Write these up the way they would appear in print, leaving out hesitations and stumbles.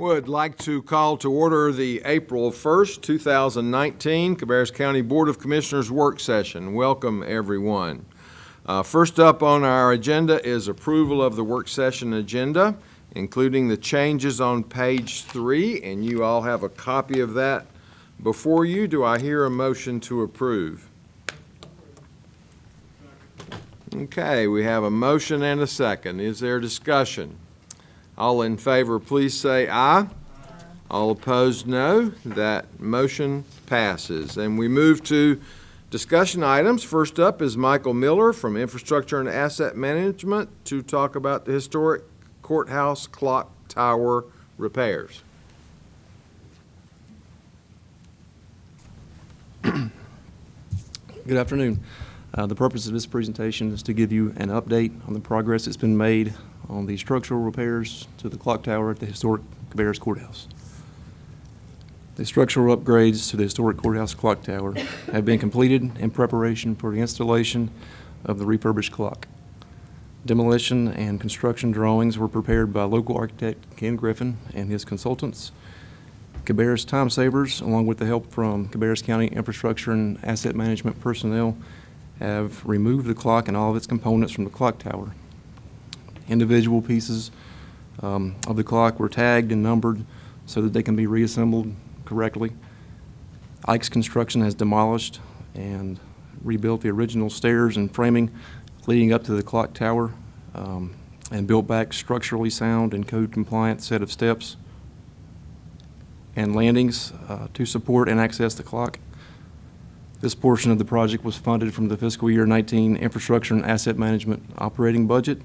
Would like to call to order the April 1st, 2019 Cabarrus County Board of Commissioners work session. Welcome, everyone. First up on our agenda is approval of the work session agenda, including the changes on page 3, and you all have a copy of that before you. Do I hear a motion to approve? Okay, we have a motion and a second. Is there discussion? All in favor, please say aye. Aye. All opposed, no. That motion passes. And we move to discussion items. First up is Michael Miller from Infrastructure and Asset Management to talk about the historic courthouse clock tower repairs. Good afternoon. The purpose of this presentation is to give you an update on the progress that's been made on the structural repairs to the clock tower at the historic Cabarrus Courthouse. The structural upgrades to the historic courthouse clock tower have been completed in preparation for the installation of the refurbished clock. Demolition and construction drawings were prepared by local architect Ken Griffin and his consultants. Cabarrus time savers, along with the help from Cabarrus County Infrastructure and Asset Management personnel, have removed the clock and all of its components from the clock tower. Individual pieces of the clock were tagged and numbered so that they can be reassembled correctly. Ike's Construction has demolished and rebuilt the original stairs and framing leading up to the clock tower and built back structurally sound and code compliant set of steps and landings to support and access the clock. This portion of the project was funded from the fiscal year 19 Infrastructure and Asset Management operating budget.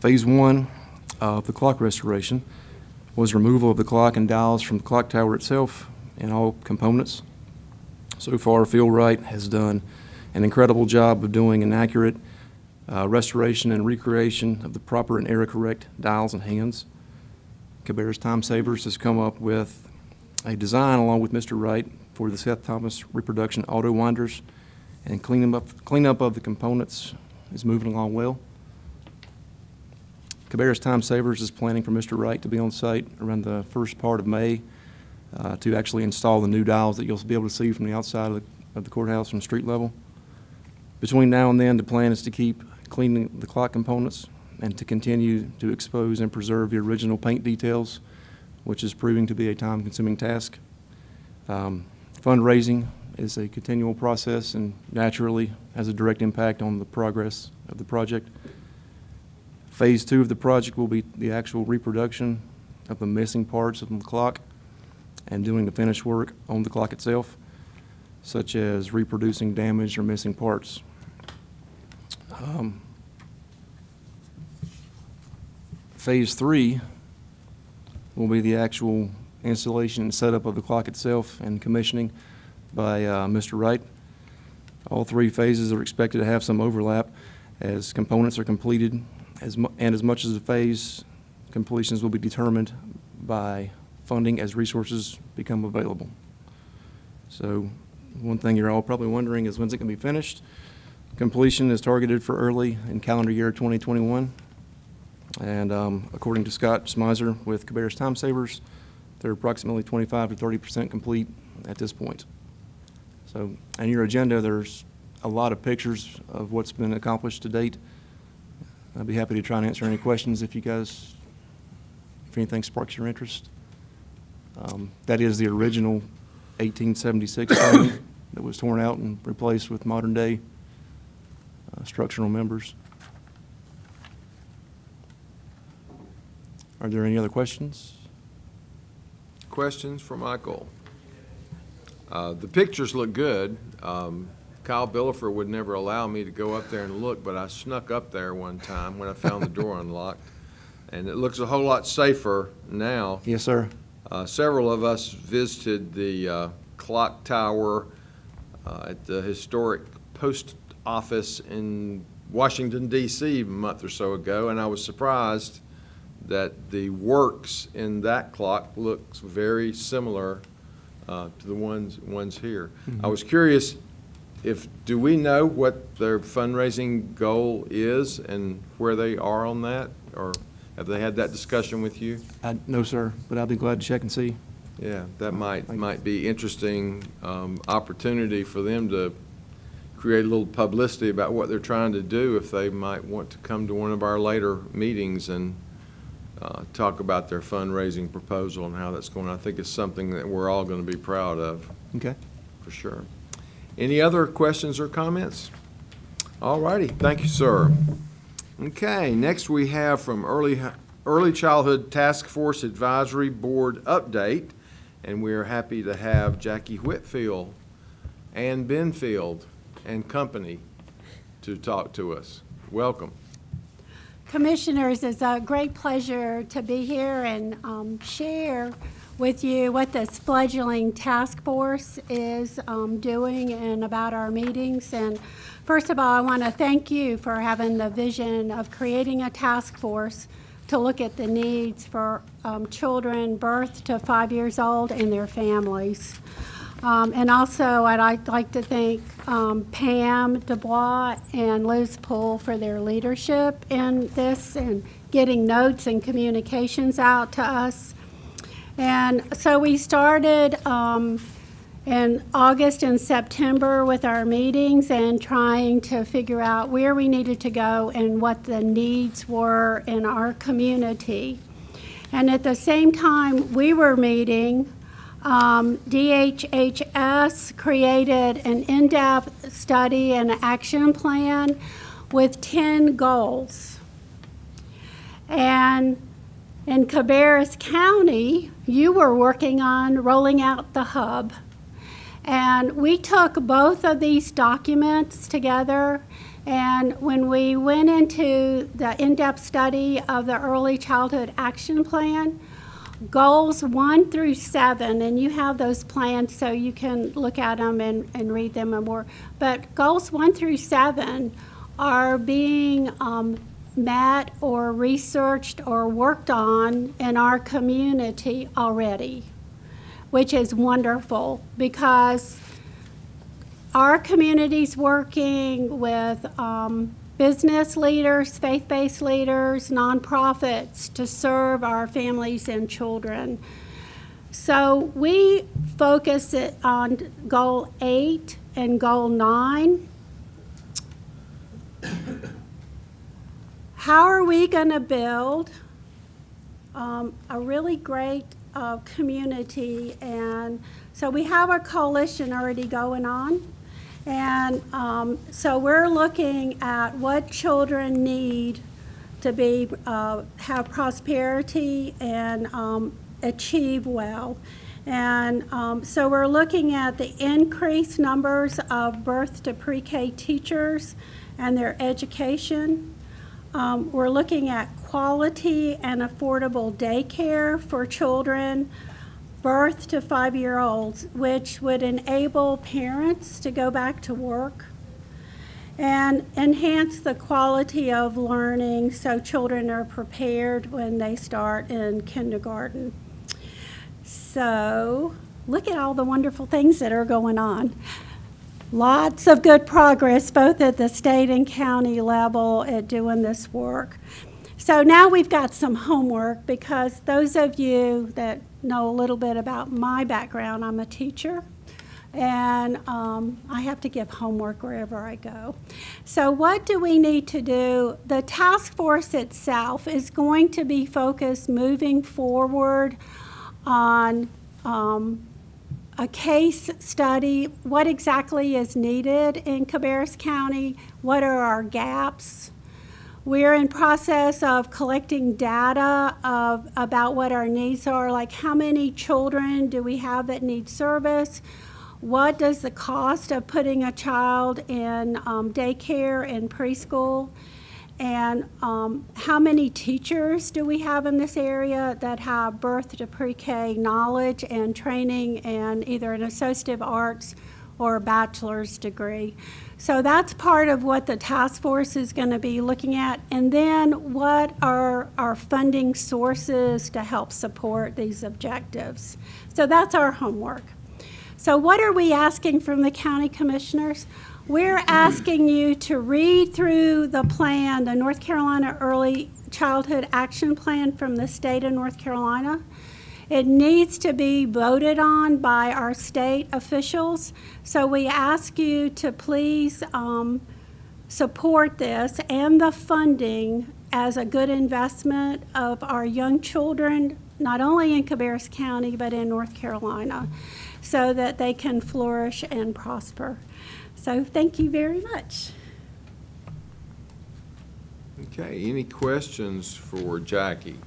Phase 1 of the clock restoration was removal of the clock and dials from the clock tower itself and all components. So far, Phil Wright has done an incredible job of doing an accurate restoration and recreation of the proper and error-correct dials and hands. Cabarrus Time Savers has come up with a design along with Mr. Wright for the Seth Thomas reproduction auto winders, and cleanup of the components is moving along well. Cabarrus Time Savers is planning for Mr. Wright to be on site around the first part of May to actually install the new dials that you'll be able to see from the outside of the courthouse from street level. Between now and then, the plan is to keep cleaning the clock components and to continue to expose and preserve the original paint details, which is proving to be a time-consuming task. Fundraising is a continual process and naturally has a direct impact on the progress of the project. Phase 2 of the project will be the actual reproduction of the missing parts of the clock and doing the finish work on the clock itself, such as reproducing damaged or missing parts. Phase 3 will be the actual installation and setup of the clock itself and commissioning by Mr. Wright. All 3 phases are expected to have some overlap as components are completed, as much as the phase completions will be determined by funding as resources become available. So one thing you're all probably wondering is when's it going to be finished? Completion is targeted for early in calendar year 2021. And according to Scott Smizer with Cabarrus Time Savers, they're approximately 25 to 30% complete at this point. So on your agenda, there's a lot of pictures of what's been accomplished to date. I'd be happy to try and answer any questions if anything sparks your interest. That is the original 1876 frame that was torn out and replaced with modern day structural members. Are there any other questions? Questions for Michael? The pictures look good. Kyle Billifer would never allow me to go up there and look, but I snuck up there one time when I found the door unlocked, and it looks a whole lot safer now. Yes, sir. Several of us visited the clock tower at the historic post office in Washington, D.C. a month or so ago, and I was surprised that the works in that clock looks very similar to the ones here. Mm-hmm. I was curious, do we know what their fundraising goal is and where they are on that? Or Have they had that discussion with you? No, sir, but I'll be glad to check and see. Yeah, that might be interesting opportunity for them to create a little publicity about what they're trying to do, if they might want to come to one of our later meetings and talk about their fundraising proposal and how that's going. I think it's something that we're all going to be proud of. Okay. For sure. Any other questions or comments? All righty, thank you, sir. Okay, next we have from Early Childhood Task Force Advisory Board update, and we are happy to have Jackie Whitfield and Benfield and company to talk to us. Welcome. Commissioners, it's a great pleasure to be here and share with you what this fledgling task force is doing and about our meetings. And first of all, I want to thank you for having the vision of creating a task force to look at the needs for children birth to 5 years old and their families. And also, I'd like to thank Pam Dubois and Liz Poole for their leadership in this and getting notes and communications out to us. And so we started in August and September with our meetings and trying to figure out where we needed to go and what the needs were in our community. And at the same time we were meeting, DHHS created an in-depth study and action plan with 10 goals. And in Cabarrus County, you were working on rolling out the hub. And we took both of these documents together, and when we went into the in-depth study of the Early Childhood Action Plan, goals 1 through 7, and you have those plans so you can look at them and read them and more. But goals 1 through 7 are being met or researched or worked on in our community already, which is wonderful because our community's working with business leaders, faith-based leaders, nonprofits to serve our families and children. So we focus it on goal 8 and goal 9. How are we going to build a really great community? And so we have a coalition already going on. And so we're looking at what children need to be have prosperity and achieve well. And so we're looking at the increased numbers of birth to pre-K teachers and their education. We're looking at quality and affordable daycare for children birth to 5-year-olds, which would enable parents to go back to work and enhance the quality of learning so children are prepared when they start in kindergarten. So look at all the wonderful things that are going on. Lots of good progress, both at the state and county level at doing this work. So now we've got some homework because those of you that know a little bit about my background, I'm a teacher, and I have to give homework wherever I go. So what do we need to do? The task force itself is going to be focused moving forward on a case study, what exactly is needed in Cabarrus County, what are our gaps. We're in process of collecting data about what our needs are, like how many children do we have that need service, what does the cost of putting a child in daycare and preschool, and how many teachers do we have in this area that have birth to pre-K knowledge and training and either an Associate of Arts or a bachelor's degree. So that's part of what the task force is going to be looking at. And then what are our funding sources to help support these objectives? So that's our homework. So what are we asking from the county commissioners? We're asking you to read through the plan, the North Carolina Early Childhood Action Plan from the state of North Carolina. It needs to be voted on by our state officials. So we ask you to please support this and the funding as a good investment of our young children, not only in Cabarrus County, but in North Carolina, so that they can flourish and prosper. So thank you very much. Okay, any questions for Jackie?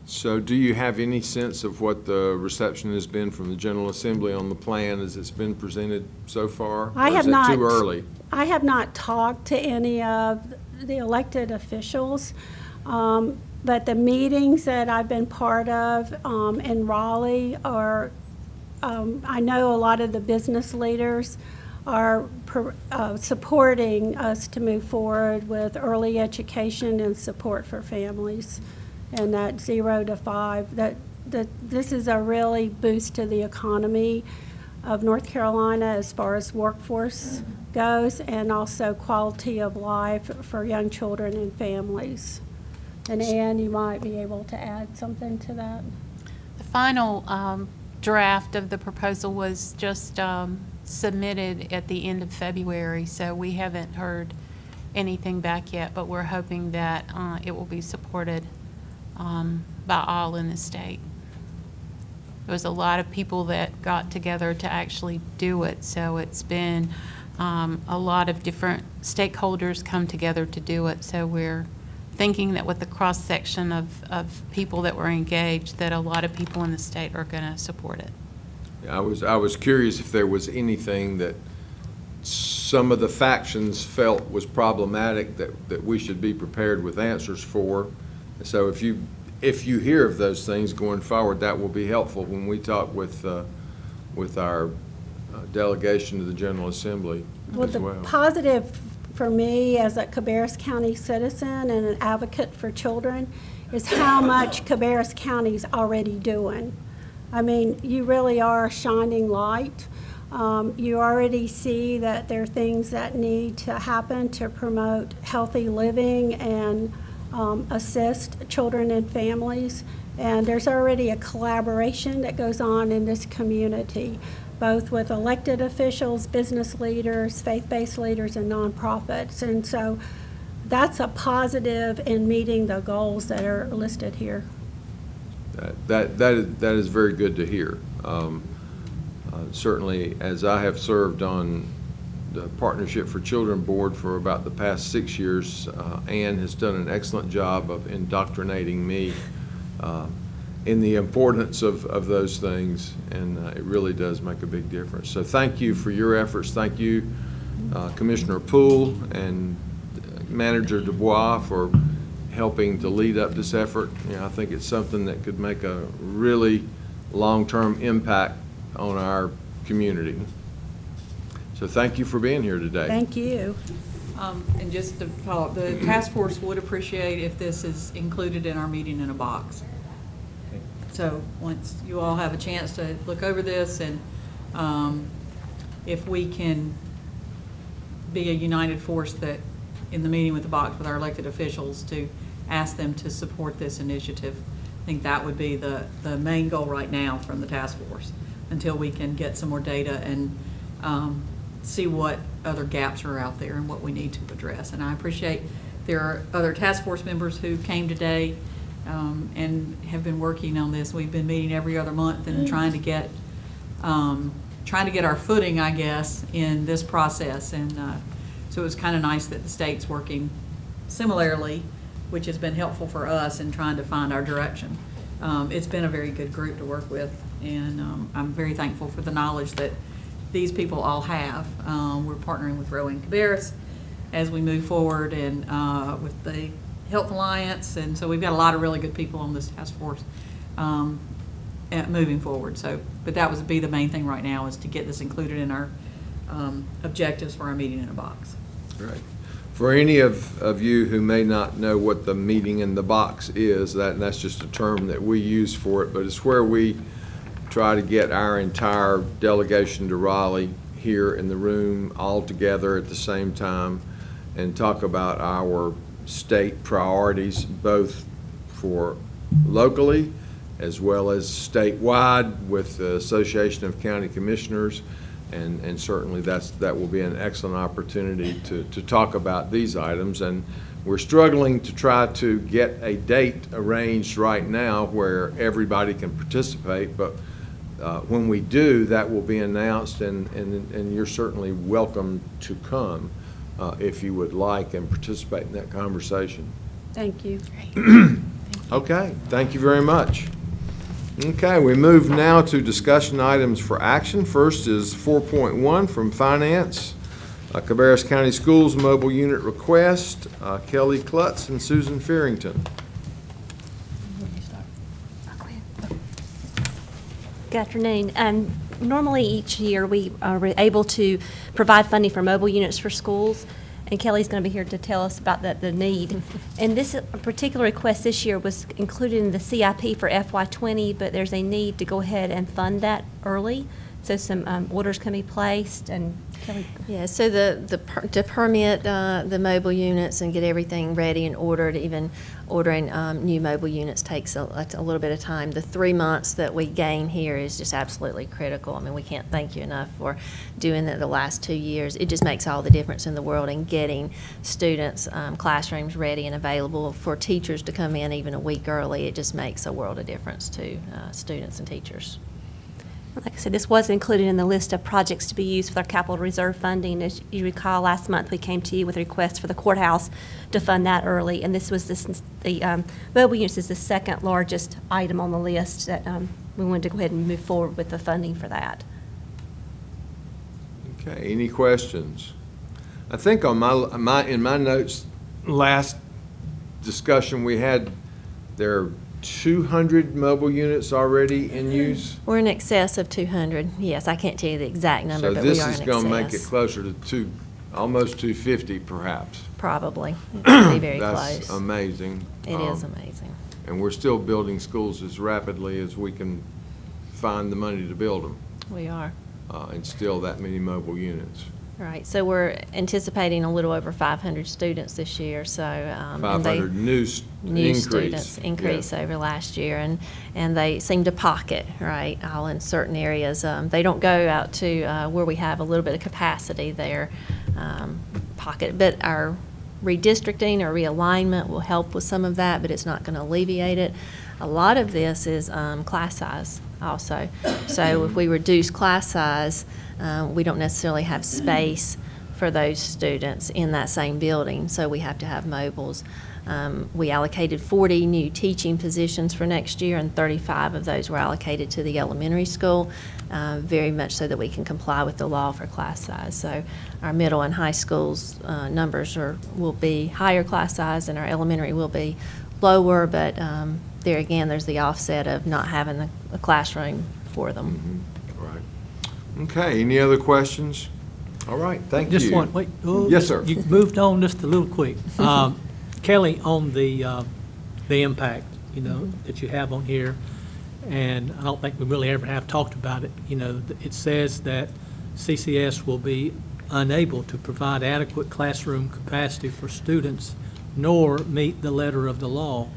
So do you have any sense of what the reception has been from the General Assembly on the plan as it's been presented so far? I have Or not. is it too early? I have not talked to any of the elected officials, but the meetings that I've been part of in Raleigh are, I know a lot of the business leaders are supporting us to move forward with early education and support for families. And that 0 to 5, that this is a really boost to the economy of North Carolina as far as workforce goes, and also quality of life for young children and families. And Ann, you might be able to add something to that. The final draft of the proposal was just submitted at the end of February, so we haven't heard anything back yet, but we're hoping that it will be supported by all in the state. There was a lot of people that got together to actually do it, so it's been a lot of different stakeholders come together to do it. So we're thinking that with the cross-section of people that were engaged, that a lot of people in the state are going to support it. I was curious if there was anything that some of the factions felt was problematic that we should be prepared with answers for. So if you hear of those things going forward, that will be helpful when we talk with our delegation to the General Assembly as well. The positive for me as a Cabarrus County citizen and an advocate for children is how much Cabarrus County's already doing. I mean, you really are a shining light. You already see that there are things that need to happen to promote healthy living and assist children and families. And there's already a collaboration that goes on in this community, both with elected officials, business leaders, faith-based leaders, and nonprofits. And so that's a positive in meeting the goals that are listed here. That is very good to hear. Certainly, as I have served on the Partnership for Children Board for about the past 6 years, Ann has done an excellent job of indoctrinating me in the importance of those things, and it really does make a big difference. So thank you for your efforts. Thank you, Commissioner Poole and Manager Dubois, for helping to lead up this effort. You know, I think it's something that could make a really long-term impact on our community. So thank you for being here today. Thank you. And just to follow up, the task force would appreciate if this is included in our meeting in a box. So once you all have a chance to look over this, and if we can be a united force that in the meeting with the box with our elected officials to ask them to support this initiative, I think that would be the main goal right now from the task force, until we can get some more data and see what other gaps are out there and what we need to address. And I appreciate there are other task force members who came today and have been working on this. We've been meeting every other month and trying to get our footing, I guess, in this process. And so it was kind of nice that the state's working similarly, which has been helpful for us in trying to find our direction. It's been a very good group to work with, and I'm very thankful for the knowledge that these people all have. We're partnering with Rowan Cabarrus as we move forward, and with the Health Alliance, and so we've got a lot of really good people on this task force moving forward. So, but that would be the main thing right now, is to get this included in our objectives for our meeting in a box. Right. For any of you who may not know what the meeting in the box is, that's just a term that we use for it, but it's where we try to get our entire delegation to Raleigh here in the room all together at the same time and talk about our state priorities, both for locally as well as statewide with the Association of County Commissioners. And certainly that will be an excellent opportunity to talk about these items. And we're struggling to try to get a date arranged right now where everybody can participate, but when we do, that will be announced, and you're certainly welcome to come if you would like and participate in that conversation. Thank you. Okay, thank you very much. Okay, we move now to discussion items for action. First is 4.1 from Finance, Cabarrus County Schools Mobile Unit Request, Kelly Klutz and Susan Fearington. Good afternoon. Normally each year we are able to provide funding for mobile units for schools, and Kelly's going to be here to tell us about the need. And this particular request this year was included in the CIP for FY20, but there's a need to go ahead and fund that early, so some orders can be placed. And Kelly? Yeah, so to permit the mobile units and get everything ready and ordered, even ordering new mobile units takes a little bit of time. The 3 months that we gain here is just absolutely critical. I mean, we can't thank you enough for doing that the last 2 years. It just makes all the difference in the world in getting students' classrooms ready and available for teachers to come in even a week early. It just makes a world of difference to students and teachers. Like I said, this was included in the list of projects to be used with our capital reserve funding. As you recall, last month we came to you with a request for the courthouse to fund that early, and this was the mobile units is the second largest item on the list that we wanted to go ahead and move forward with the funding for that. Okay, any questions? I think on in my notes, last discussion we had, there are 200 mobile units already in use. We're in excess of 200. Yes, I can't tell you the exact number, but we are in excess. So this is going to make it closer to almost 250 perhaps. Probably. It'll be very close. That's amazing. It is amazing. And we're still building schools as rapidly as we can find the money to build them. We are. And still that many mobile units. Right, so we're anticipating a little over 500 students this year, so. 500 new students increase over last year, and they seem to pocket, right, all in certain areas. They don't go out to where we have a little bit of capacity there, pocket, but our redistricting or realignment will help with some of that, but it's not going to alleviate it. A lot of this is class size also. So if we reduce class size, we don't necessarily have space for those students in that same building, so we have to have mobiles. We allocated 40 new teaching positions for next year, and 35 of those were allocated to the elementary school, very much so that we can comply with the law for class size. So our middle and high schools numbers will be higher class size, and our elementary will be lower, but there again, there's the offset of not having a classroom for them. Mm-hmm. Right. Okay, any other questions? All right, thank you. Just one, wait. Oh, yes, sir. You moved on just a little quick. Kelly, on the impact, that you have on here, and I don't think we really ever have talked about it. It says that CCS will be unable to provide adequate classroom capacity for students nor meet the letter of the law.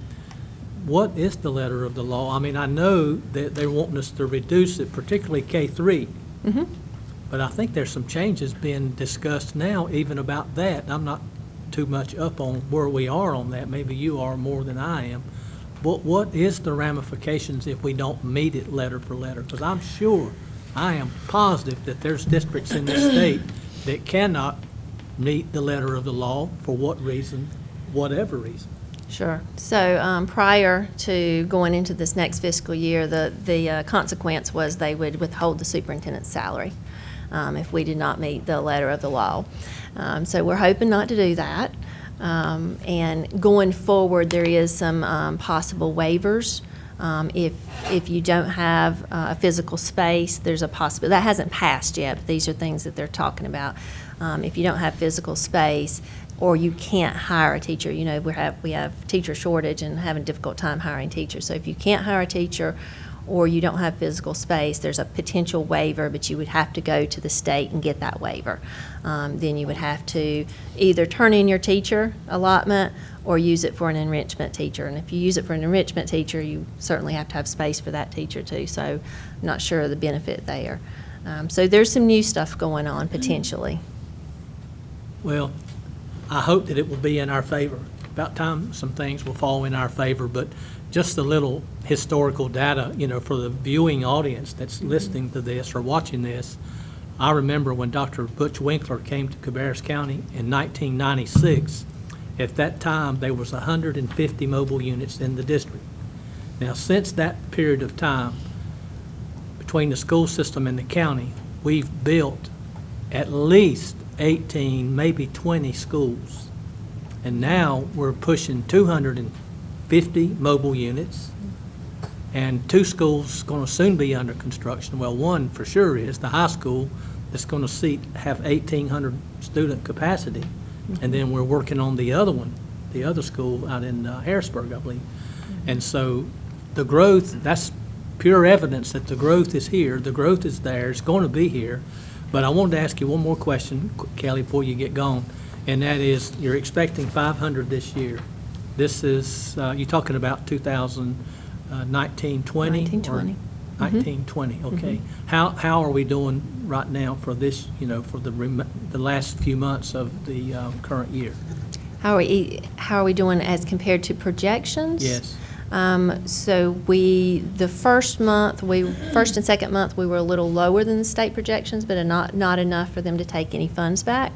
What is the letter of the law? I mean, I know that they're wanting us to reduce it, particularly K-3. Mm-hmm. But I think there's some changes being discussed now even about that. I'm not too much up on where we are on that. Maybe you are more than I am. But what is the ramifications if we don't meet it letter for letter? Because I'm sure, I am positive that there's districts in this state that cannot meet the letter of the law for what reason, whatever reason. Sure. So prior to going into this next fiscal year, the consequence was they would withhold the superintendent's salary if we did not meet the letter of the law. So we're hoping not to do that. And going forward, there is some possible waivers. If you don't have a physical space, there's a possibility. That hasn't passed yet, but these are things that they're talking about. If you don't have physical space, or you can't hire a teacher, we have teacher shortage and having a difficult time hiring teachers. So if you can't hire a teacher, or you don't have physical space, there's a potential waiver, but you would have to go to the state and get that waiver. Then you would have to either turn in your teacher allotment or use it for an enrichment teacher. And if you use it for an enrichment teacher, you certainly have to have space for that teacher too. So I'm not sure of the benefit there. So there's some new stuff going on potentially. Well, I hope that it will be in our favor. About time some things will fall in our favor, but just a little historical data, for the viewing audience that's listening to this or watching this. I remember when Dr. Butch Winkler came to Cabarrus County in 1996. At that time, there was 150 mobile units in the district. Now, since that period of time, between the school system and the county, we've built at least 18, maybe 20 schools. And now we're pushing 250 mobile units, and 2 schools going to soon be under construction. Well, one for sure is the high school that's going to have 1,800 student capacity. And then we're working on the other one, the other school out in Harrisburg, I believe. And so the growth, that's pure evidence that the growth is here, the growth is there, it's going to be here. But I wanted to ask you one more question, Kelly, before you get going, and that is, you're expecting 500 this year. This is, you're talking about 2019, 20? 1920. 1920, okay. How are we doing right now for this, for the last few months of the current year? How are we doing as compared to projections? Yes. So the first and second month, we were a little lower than the state projections, but not enough for them to take any funds back.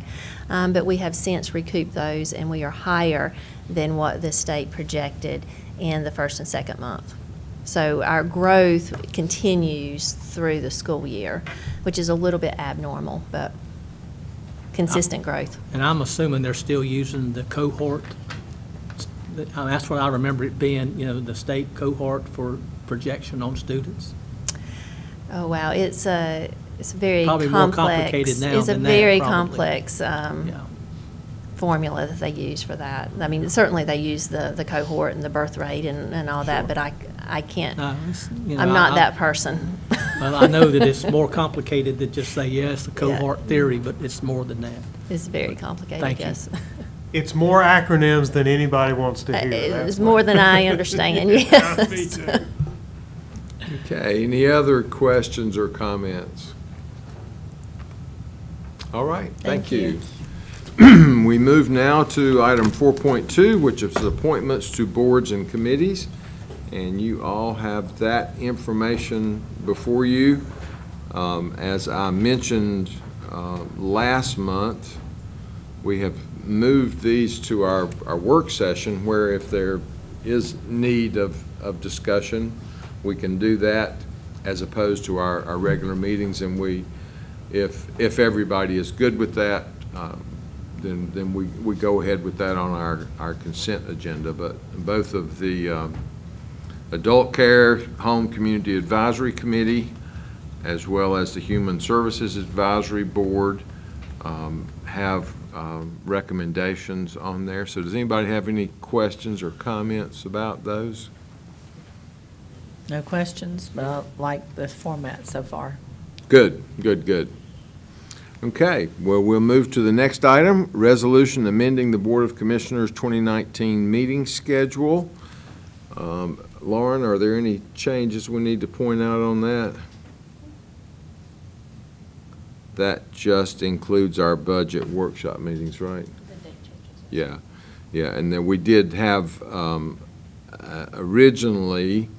But we have since recouped those, and we are higher than what the state projected in the first and second month. So our growth continues through the school year, which is a little bit abnormal, but consistent growth. And I'm assuming they're still using the cohort. That's what I remember it being, the state cohort for projection on students. Oh, wow. It's very Probably complex. more complicated now It's a than that, very probably. complex Yeah. formula that they use for that. I mean, certainly they use the cohort and the birth rate and all that, but I can't. I'm not that person. Well, I know that it's more complicated than just say, yes, the cohort theory, but it's more than that. It's very complicated, Thank you. yes. It's more acronyms than anybody wants to hear. It's more than I understand, yes. Me too. Okay, any other questions or comments? All right, thank you. We move now to item 4.2, which is appointments to boards and committees. And you all have that information before you. As I mentioned last month, we have moved these to our work session, where if there is need of discussion, we can do that as opposed to our regular meetings. And if everybody is good with that, then we go ahead with that on our consent agenda. But both of the Adult Care Home Community Advisory Committee, as well as the Human Services Advisory Board, have recommendations on there. So does anybody have any questions or comments about those? No questions, but I like the format so far. Good, good, good. Okay, well, we'll move to the next item, resolution amending the Board of Commissioners 2019 meeting schedule. Lauren, are there any changes we need to point out on that? That just includes our budget workshop meetings, right? Yeah, yeah, and then we did have, originally,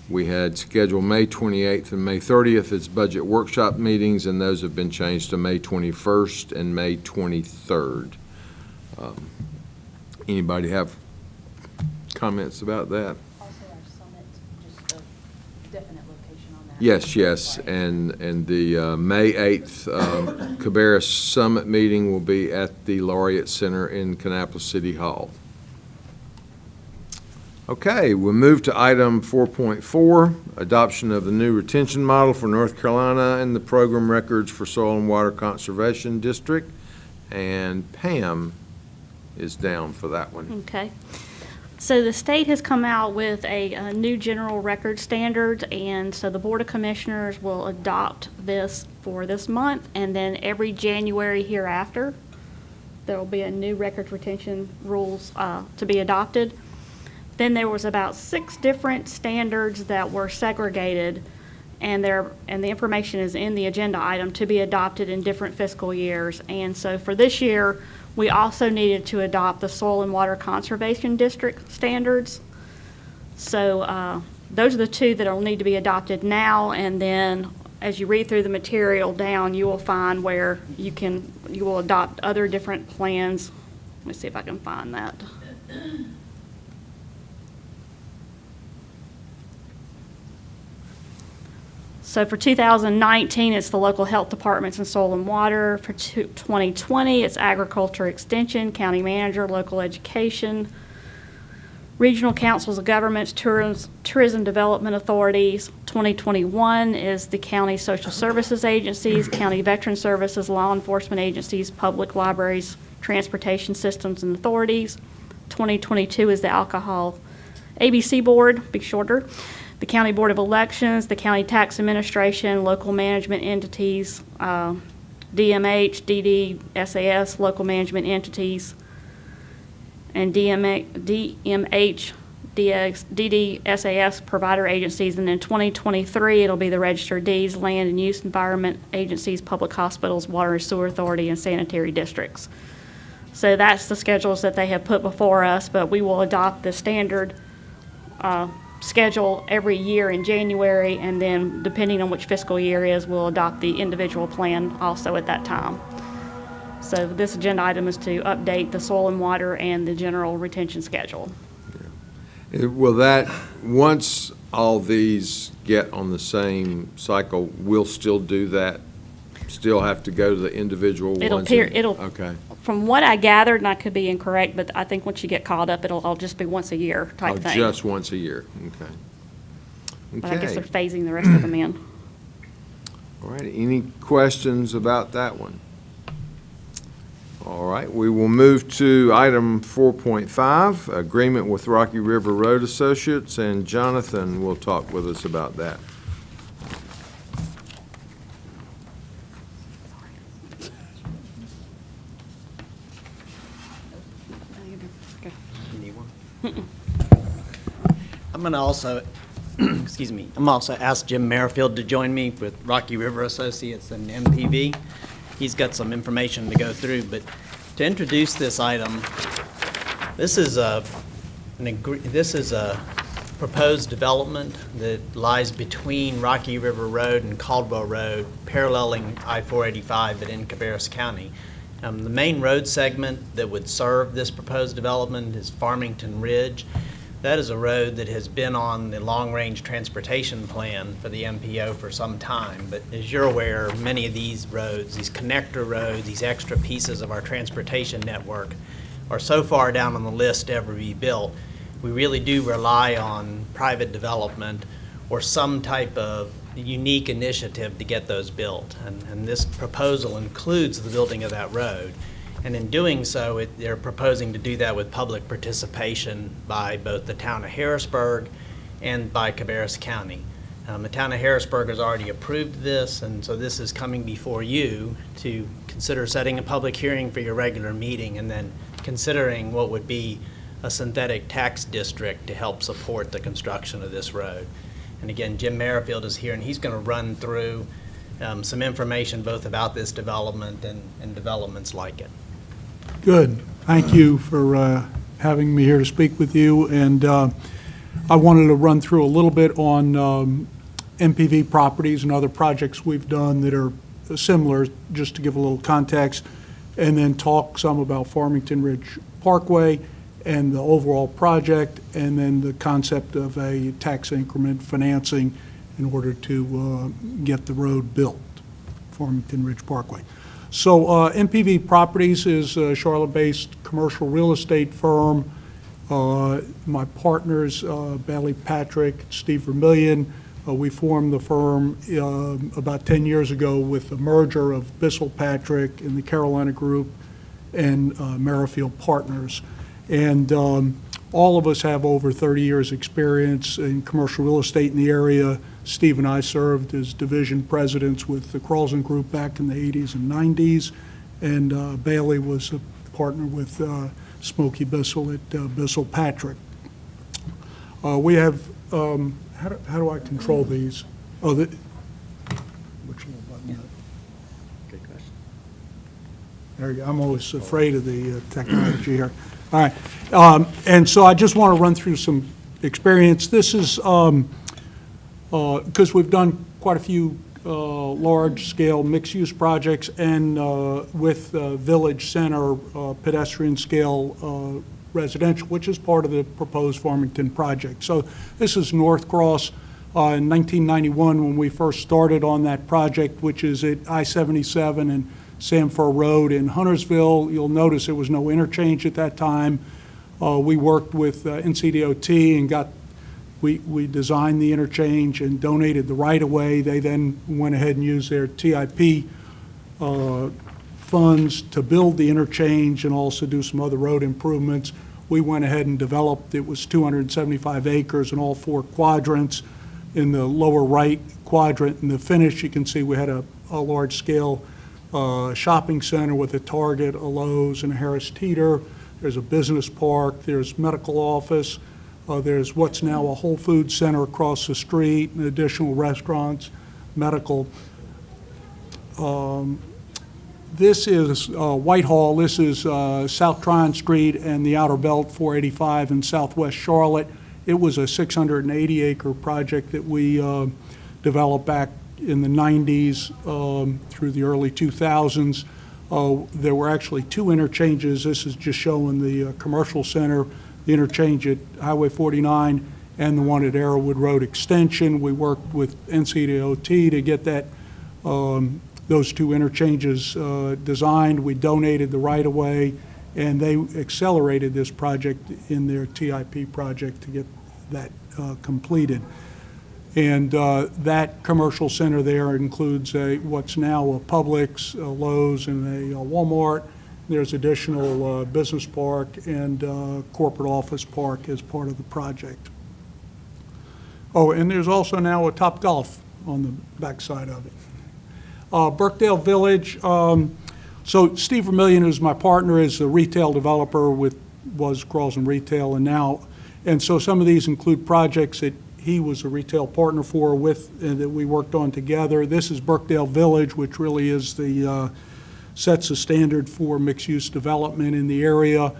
we had scheduled May 28th and May 30th as budget workshop meetings, and those have been changed to May 21st and May 23rd. Anybody have comments about that? Also, our summit, just a definite location on that. Yes, and the May 8th Cabarrus Summit meeting will be at the Laureate Center in Kannapolis City Hall. Okay, we'll move to item 4.4, adoption of the new retention model for North Carolina and the program records for Soil and Water Conservation District. And Pam is down for that one. Okay. So the state has come out with a new general record standard, and so the Board of Commissioners will adopt this for this month, and then every January hereafter, there will be a new record retention rules to be adopted. Then there was about 6 different standards that were segregated, and the information is in the agenda item to be adopted in different fiscal years. And so for this year, we also needed to adopt the Soil and Water Conservation District standards. So those are the 2 that will need to be adopted now, and then as you read through the material down, you will find where you will adopt other different plans. Let me see if I can find that. So for 2019, it's the local health departments and soil and water. For 2020, it's agriculture extension, county manager, local education, regional councils of governments, tourism development authorities. 2021 is the county social services agencies, county veteran services, law enforcement agencies, public libraries, transportation systems and authorities. 2022 is the alcohol ABC board, be shorter. The County Board of Elections, the County Tax Administration, local management entities, DMH, DD, SAS, local management entities, and DMH, DD, SAS provider agencies. And in 2023, it'll be the registered deeds, land and use environment agencies, public hospitals, water and sewer authority, and sanitary districts. So that's the schedules that they have put before us, but we will adopt the standard schedule every year in January, and then depending on which fiscal year is, we'll adopt the individual plan also at that time. So this agenda item is to update the soil and water and the general retention schedule. Will that, once all these get on the same cycle, we'll still do that? Still have to go to the individual ones? Okay. From what I gathered, and I could be incorrect, but I think once you get caught up, it'll just be once a year type thing. Just once a year, okay. But I guess they're phasing the rest of them in. All right, any questions about that one? All right, we will move to item 4.5, agreement with Rocky River Road Associates, and Jonathan will talk with us about that. I'm going to also, excuse me, I'm also asked Jim Merrifield to join me with Rocky River Associates and MPV. He's got some information to go through, but to introduce this item, this is a proposed development that lies between Rocky River Road and Caldwell Road, paralleling I-485 in Cabarrus County. The main road segment that would serve this proposed development is Farmington Ridge. That is a road that has been on the long-range transportation plan for the MPO for some time. But as you're aware, many of these roads, these connector roads, these extra pieces of our transportation network are so far down on the list to ever be built. We really do rely on private development or some type of unique initiative to get those built. And this proposal includes the building of that road. And in doing so, they're proposing to do that with public participation by both the town of Harrisburg and by Cabarrus County. The town of Harrisburg has already approved this, and so this is coming before you to consider setting a public hearing for your regular meeting and then considering what would be a synthetic tax district to help support the construction of this road. And again, Jim Merrifield is here, and he's going to run through some information both about this development and developments like it. Good. Thank you for having me here to speak with you. And I wanted to run through a little bit on MPV properties and other projects we've done that are similar, just to give a little context, and then talk some about Farmington Ridge Parkway and the overall project, and then the concept of a tax increment financing in order to get the road built, Farmington Ridge Parkway. So MPV Properties is a Charlotte-based commercial real estate firm. My partners, Bailey Patrick, Steve Vermillion, we formed the firm about 10 years ago with the merger of Bissell Patrick and the Carolina Group and Merrifield Partners. And All of us have over 30 years' experience in commercial real estate in the area. Steve and I served as division presidents with the Carlson Group back in the 80s and 90s, and Bailey was a partner with Smokey Bissell at Bissell Patrick. We have, how do I control these? Oh, which little button? Good question. There you go. I'm always afraid of the technology here. All right. And so I just want to run through some experience. This is, because we've done quite a few large-scale mixed-use projects and with Village Center pedestrian-scale residential, which is part of the proposed Farmington project. So this is NORTHCROSS. In 1991, when we first started on that project, which is at I-77 and Samfur Road in Huntersville. You'll notice there was no interchange at that time. We worked with NCDOT and we designed the interchange and donated the right-of-way. They then went ahead and used their TIP funds to build the interchange and also do some other road improvements. We went ahead and developed, it was 275 acres in all 4 quadrants. In the lower right quadrant, in the finish, you can see we had a large-scale shopping center with a Target, a Lowe's, and a Harris Teeter. There's a business park. There's medical office. There's what's now a Whole Foods Center across the street, and additional restaurants, medical. This is Whitehall. This is South Tryon Street and the Outer Belt 485 in Southwest Charlotte. It was a 680-acre project that we developed back in the 90s through the early 2000s. There were actually 2 interchanges. This is just showing the commercial center, the interchange at Highway 49 and the one at Arrowwood Road Extension. We worked with NCDOT to get that those 2 interchanges designed. We donated the right-of-way, and they accelerated this project in their TIP project to get that completed. And that commercial center there includes what's now a Publix, a Lowe's, and a Walmart. There's additional business park and corporate office park as part of the project. Oh, and there's also now a Topgolf on the backside of it. BIRKDALE Village. So Steve Vermillion, who's my partner, is a retail developer was Carlson Retail and so some of these include projects that he was a retail partner for and that we worked on together. This is BIRKDALE Village, which really is sets the standard for mixed-use development in the area,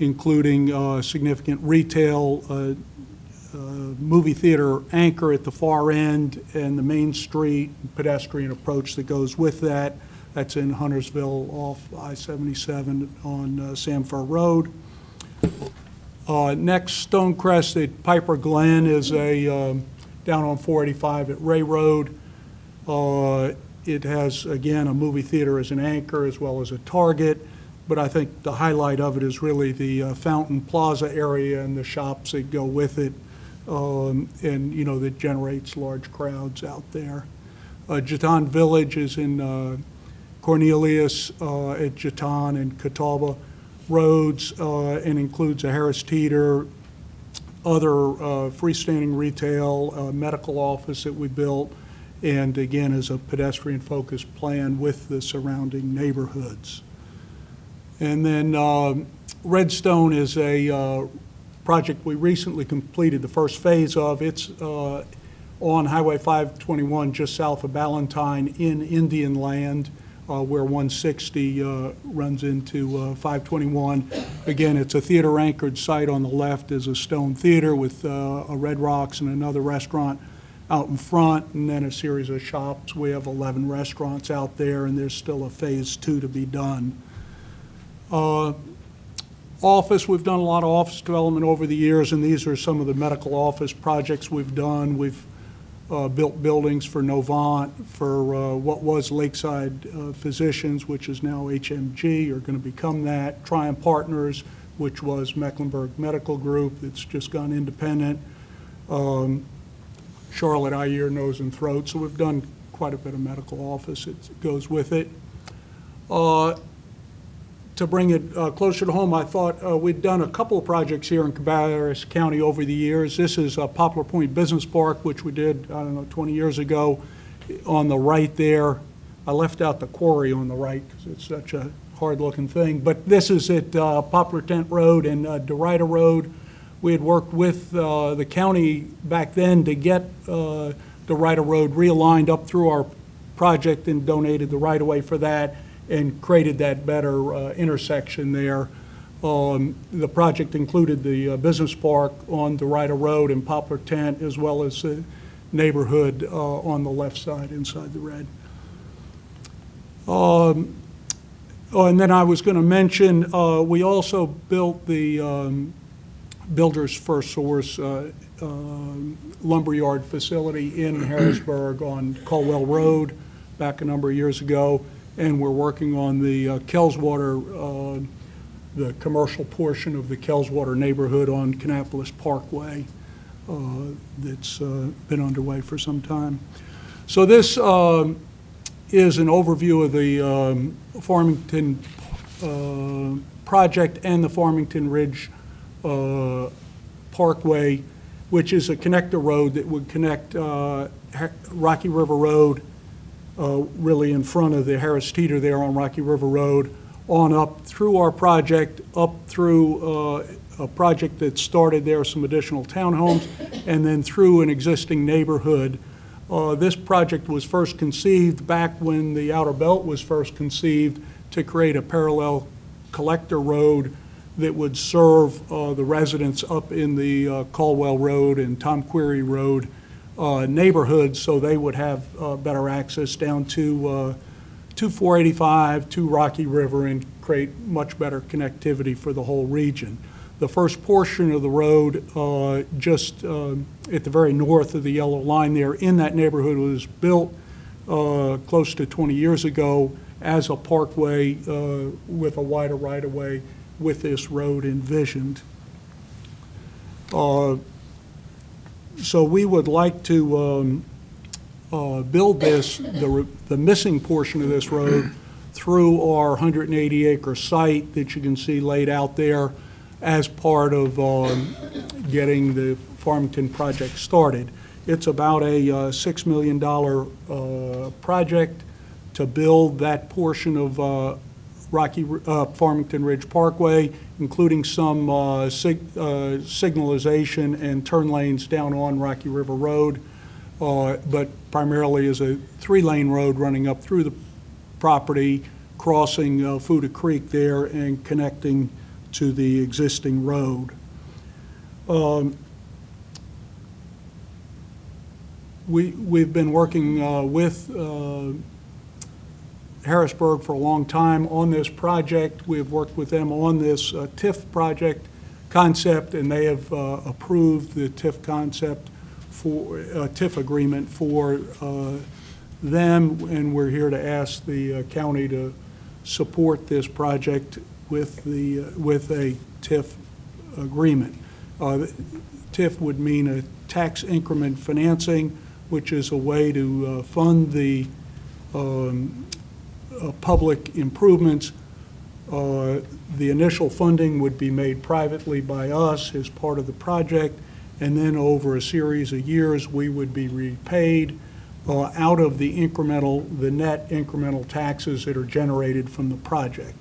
including significant retail, movie theater anchor at the far end, and the Main Street pedestrian approach that goes with that. That's in Huntersville off I-77 on Samfur Road. Next, Stonecrest at Piper Glen is down on 485 at Ray Road. It has, again, a movie theater as an anchor as well as a Target, but I think the highlight of it is really the Fountain Plaza area and the shops that go with it, and, that generates large crowds out there. JETTON Village is in Cornelius at JETTON and Catawba Roads, and includes a Harris Teeter, other freestanding retail, medical office that we built, and again is a pedestrian-focused plan with the surrounding neighborhoods. And then REDSTONE is a project we recently completed the first phase of. It's on Highway 521 just south of Ballantyne in Indian Land, where 160 runs into 521. Again, it's a theater-anchored site. On the left is a Stone Theater with a Red Rocks and another restaurant out in front, and then a series of shops. We have 11 restaurants out there, and there's still a phase 2 to be done. Office, we've done a lot of office development over the years, and these are some of the medical office projects we've done. We've built buildings for Novant, for what was Lakeside Physicians, which is now HMG, or going to become that. Triumph Partners, which was Mecklenburg Medical Group, that's just gone independent. Charlotte Eye, Ear, Nose, and Throat. So we've done quite a bit of medical office. It goes with it. to bring it closer to home, I thought we'd done a couple of projects here in Cabarrus County over the years. This is Poplar Point Business Park, which we did, I don't know, 20 years ago. On the right there, I left out the quarry on the right because it's such a hard-looking thing. But this is at Poplar Tent Road and DeRida Road. We had worked with the county back then to get DeRida Road realigned up through our project and donated the right-of-way for that and created that better intersection there. The project included the business park on DeRida Road and Poplar Tent, as well as the neighborhood on the left side inside the red. And then I was going to mention, we also built the Builder's First Source lumberyard facility in Harrisburg on Caldwell Road back a number of years ago, and we're working on the Kellswater, the commercial portion of the Kellswater neighborhood on Kannapolis Parkway that's been underway for some time. So this is an overview of the Farmington project and the Farmington Ridge Parkway, which is a connector road that would connect Rocky River Road, really in front of the Harris Teeter there on Rocky River Road, on up through our project, up through a project that started there, some additional townhomes, and then through an existing neighborhood. This project was first conceived back when the Outer Belt was first conceived to create a parallel collector road that would serve the residents up in the Caldwell Road and Tom Query Road neighborhoods, so they would have better access down to 485, to Rocky River, and create much better connectivity for the whole region. The first portion of the road, just at the very north of the yellow line there in that neighborhood, was built close to 20 years ago as a parkway with a wider right-of-way with this road envisioned. So we would like to build this, the missing portion of this road, through our 180-acre site that you can see laid out there as part of getting the Farmington project started. It's about a $6 million project to build that portion of Farmington Ridge Parkway, including some signalization and turn lanes down on Rocky River Road, but primarily is a 3-lane road running up through the property, crossing Fuda Creek there and connecting to the existing road. We've been working with Harrisburg for a long time on this project. We have worked with them on this TIF project concept, and they have approved the TIF concept for TIF agreement for them, and we're here to ask the county to support this project with a TIF agreement. TIF would mean a tax increment financing, which is a way to fund the public improvements. The initial funding would be made privately by us as part of the project, and then over a series of years, we would be repaid out of the net incremental taxes that are generated from the project.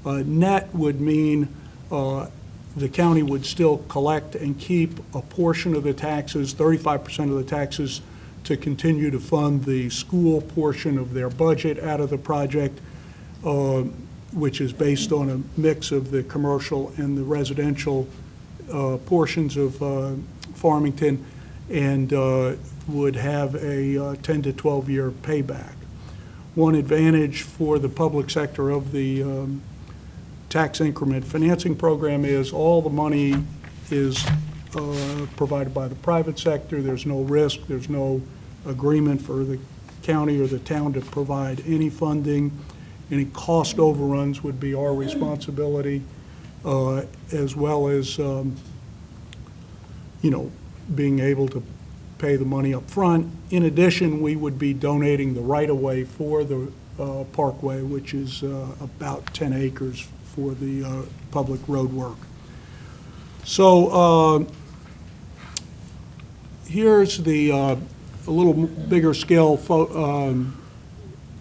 Net would mean the county would still collect and keep a portion of the taxes, 35% of the taxes, to continue to fund the school portion of their budget out of the project, which is based on a mix of the commercial and the residential portions of Farmington, and would have a 10 to 12 year payback. One advantage for the public sector of the tax increment financing program is all the money is provided by the private sector. There's no risk, there's no agreement for the county or the town to provide any funding. Any cost overruns would be our responsibility, as well as being able to pay the money up front. In addition, we would be donating the right-of-way for the parkway, which is about 10 acres for the public road work. So here's the a little bigger scale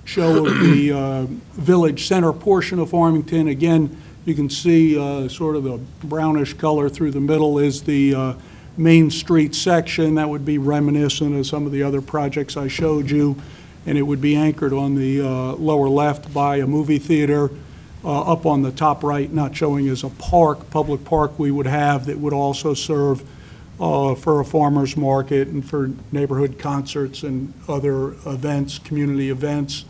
show of the village center portion of Farmington. Again, you can see sort of the brownish color through the middle is the Main Street section. That would be reminiscent of some of the other projects I showed you, and it would be anchored on the lower left by a movie theater. Up on the top right, not showing as a park, public park we would have that would also serve for a farmer's market and for neighborhood concerts and other events, community events.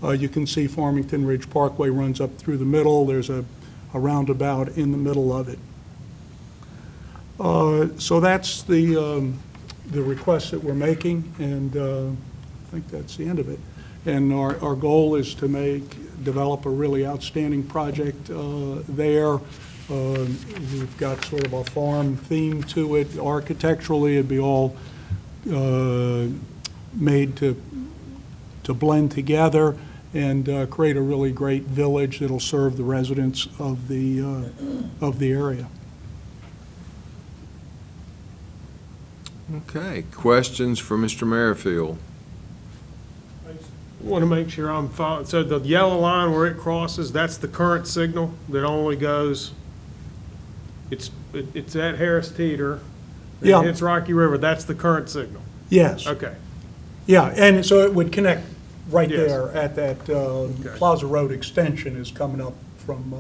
You can see Farmington Ridge Parkway runs up through the middle. There's a roundabout in the middle of it. So that's the request that we're making, and I think that's the end of it. And our goal is to develop a really outstanding project there. We've got sort of a farm theme to it. Architecturally, it'd be all made to blend together and create a really great village that'll serve the residents of the area. Okay, questions for Mr. Merrifield? Want to make sure I'm following. So the yellow line where it crosses, that's the current signal that only goes, it's at Harris Teeter. Yeah. It hits Rocky River. That's the current signal. Yes. Okay. Yeah, and so it would connect right Yes. there at that Plaza Road extension is coming up from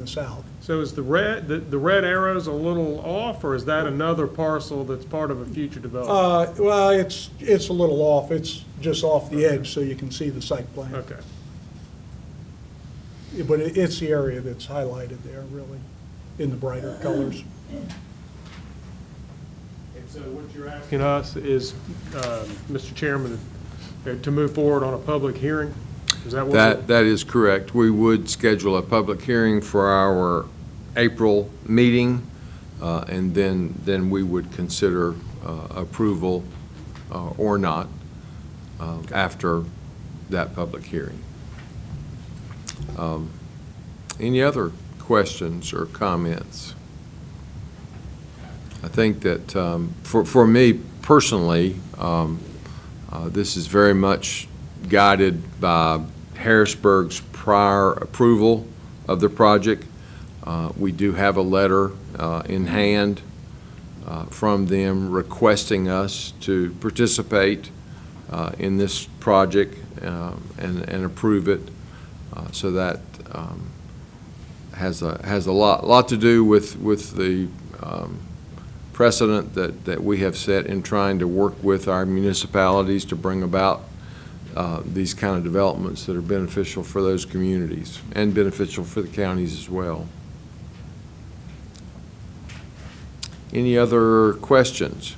the south. So is the red arrow's a little off, or is that another parcel that's part of a future development? Well, it's a little off. It's just off the edge, so you can see the site plan. Okay. But it's the area that's highlighted there, really, in the brighter colors. And so what you're asking us is, Mr. Chairman, to move forward on a public hearing? Is that what? That is correct. We would schedule a public hearing for our April meeting, and then we would consider approval or not after that public hearing. Any other questions or comments? I think that for me personally, this is very much guided by Harrisburg's prior approval of the project. We do have a letter in hand from them requesting us to participate in this project and approve it. So that has a lot to do with the precedent that we have set in trying to work with our municipalities to bring about these kind of developments that are beneficial for those communities and beneficial for the counties as well. Any other questions?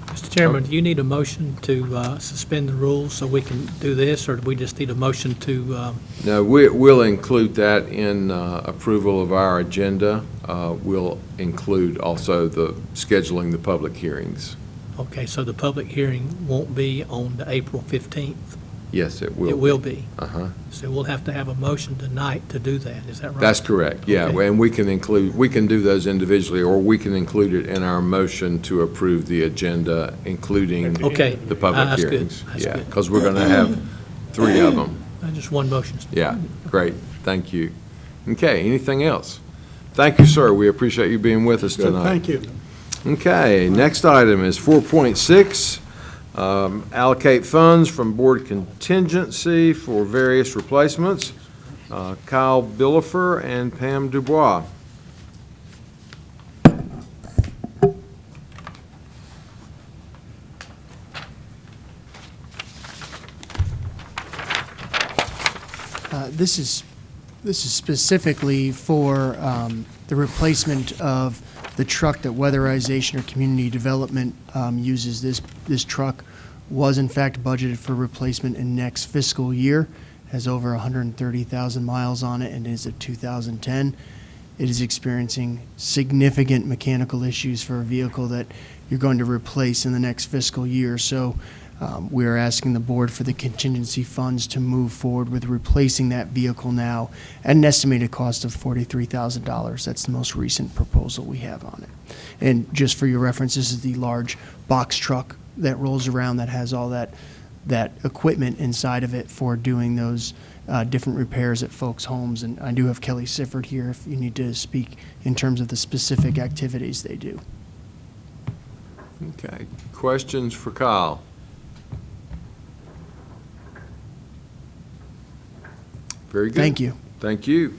Mr. Chairman, do you need a motion to suspend the rules so we can do this, or do we just need a motion to? No, we'll include that in approval of our agenda. We'll include also the scheduling the public hearings. Okay, so the public hearing won't be on the April 15th? Yes, it will. It will be? Uh-huh. So we'll have to have a motion tonight to do that, is that right? That's correct, yeah, Okay. and we can do those individually, or we can include it in our motion to approve the agenda, including Okay. the public That's good. hearings. That's Yeah, good. because we're going to have 3 of them. Just one motion. Yeah, great, thank you. Okay, anything else? Thank you, sir, we appreciate you being with us Good, tonight. thank you. Okay, next item is 4.6, allocate funds from board contingency for various replacements. Kyle Billifer and Pam Dubois. This is specifically for the replacement of the truck that Weatherization or Community Development uses. This truck was in fact budgeted for replacement in next fiscal year, has over 130,000 miles on it, and is a 2010. It is experiencing significant mechanical issues for a vehicle that you're going to replace in the next fiscal year. So We are asking the board for the contingency funds to move forward with replacing that vehicle now at an estimated cost of $43,000. That's the most recent proposal we have on it. And just for your reference, this is the large box truck that rolls around that has all that equipment inside of it for doing those different repairs at folks' homes. And I do have Kelly Sifford here if you need to speak in terms of the specific activities they do. Okay, questions for Kyle? Very good. Thank you. Thank you.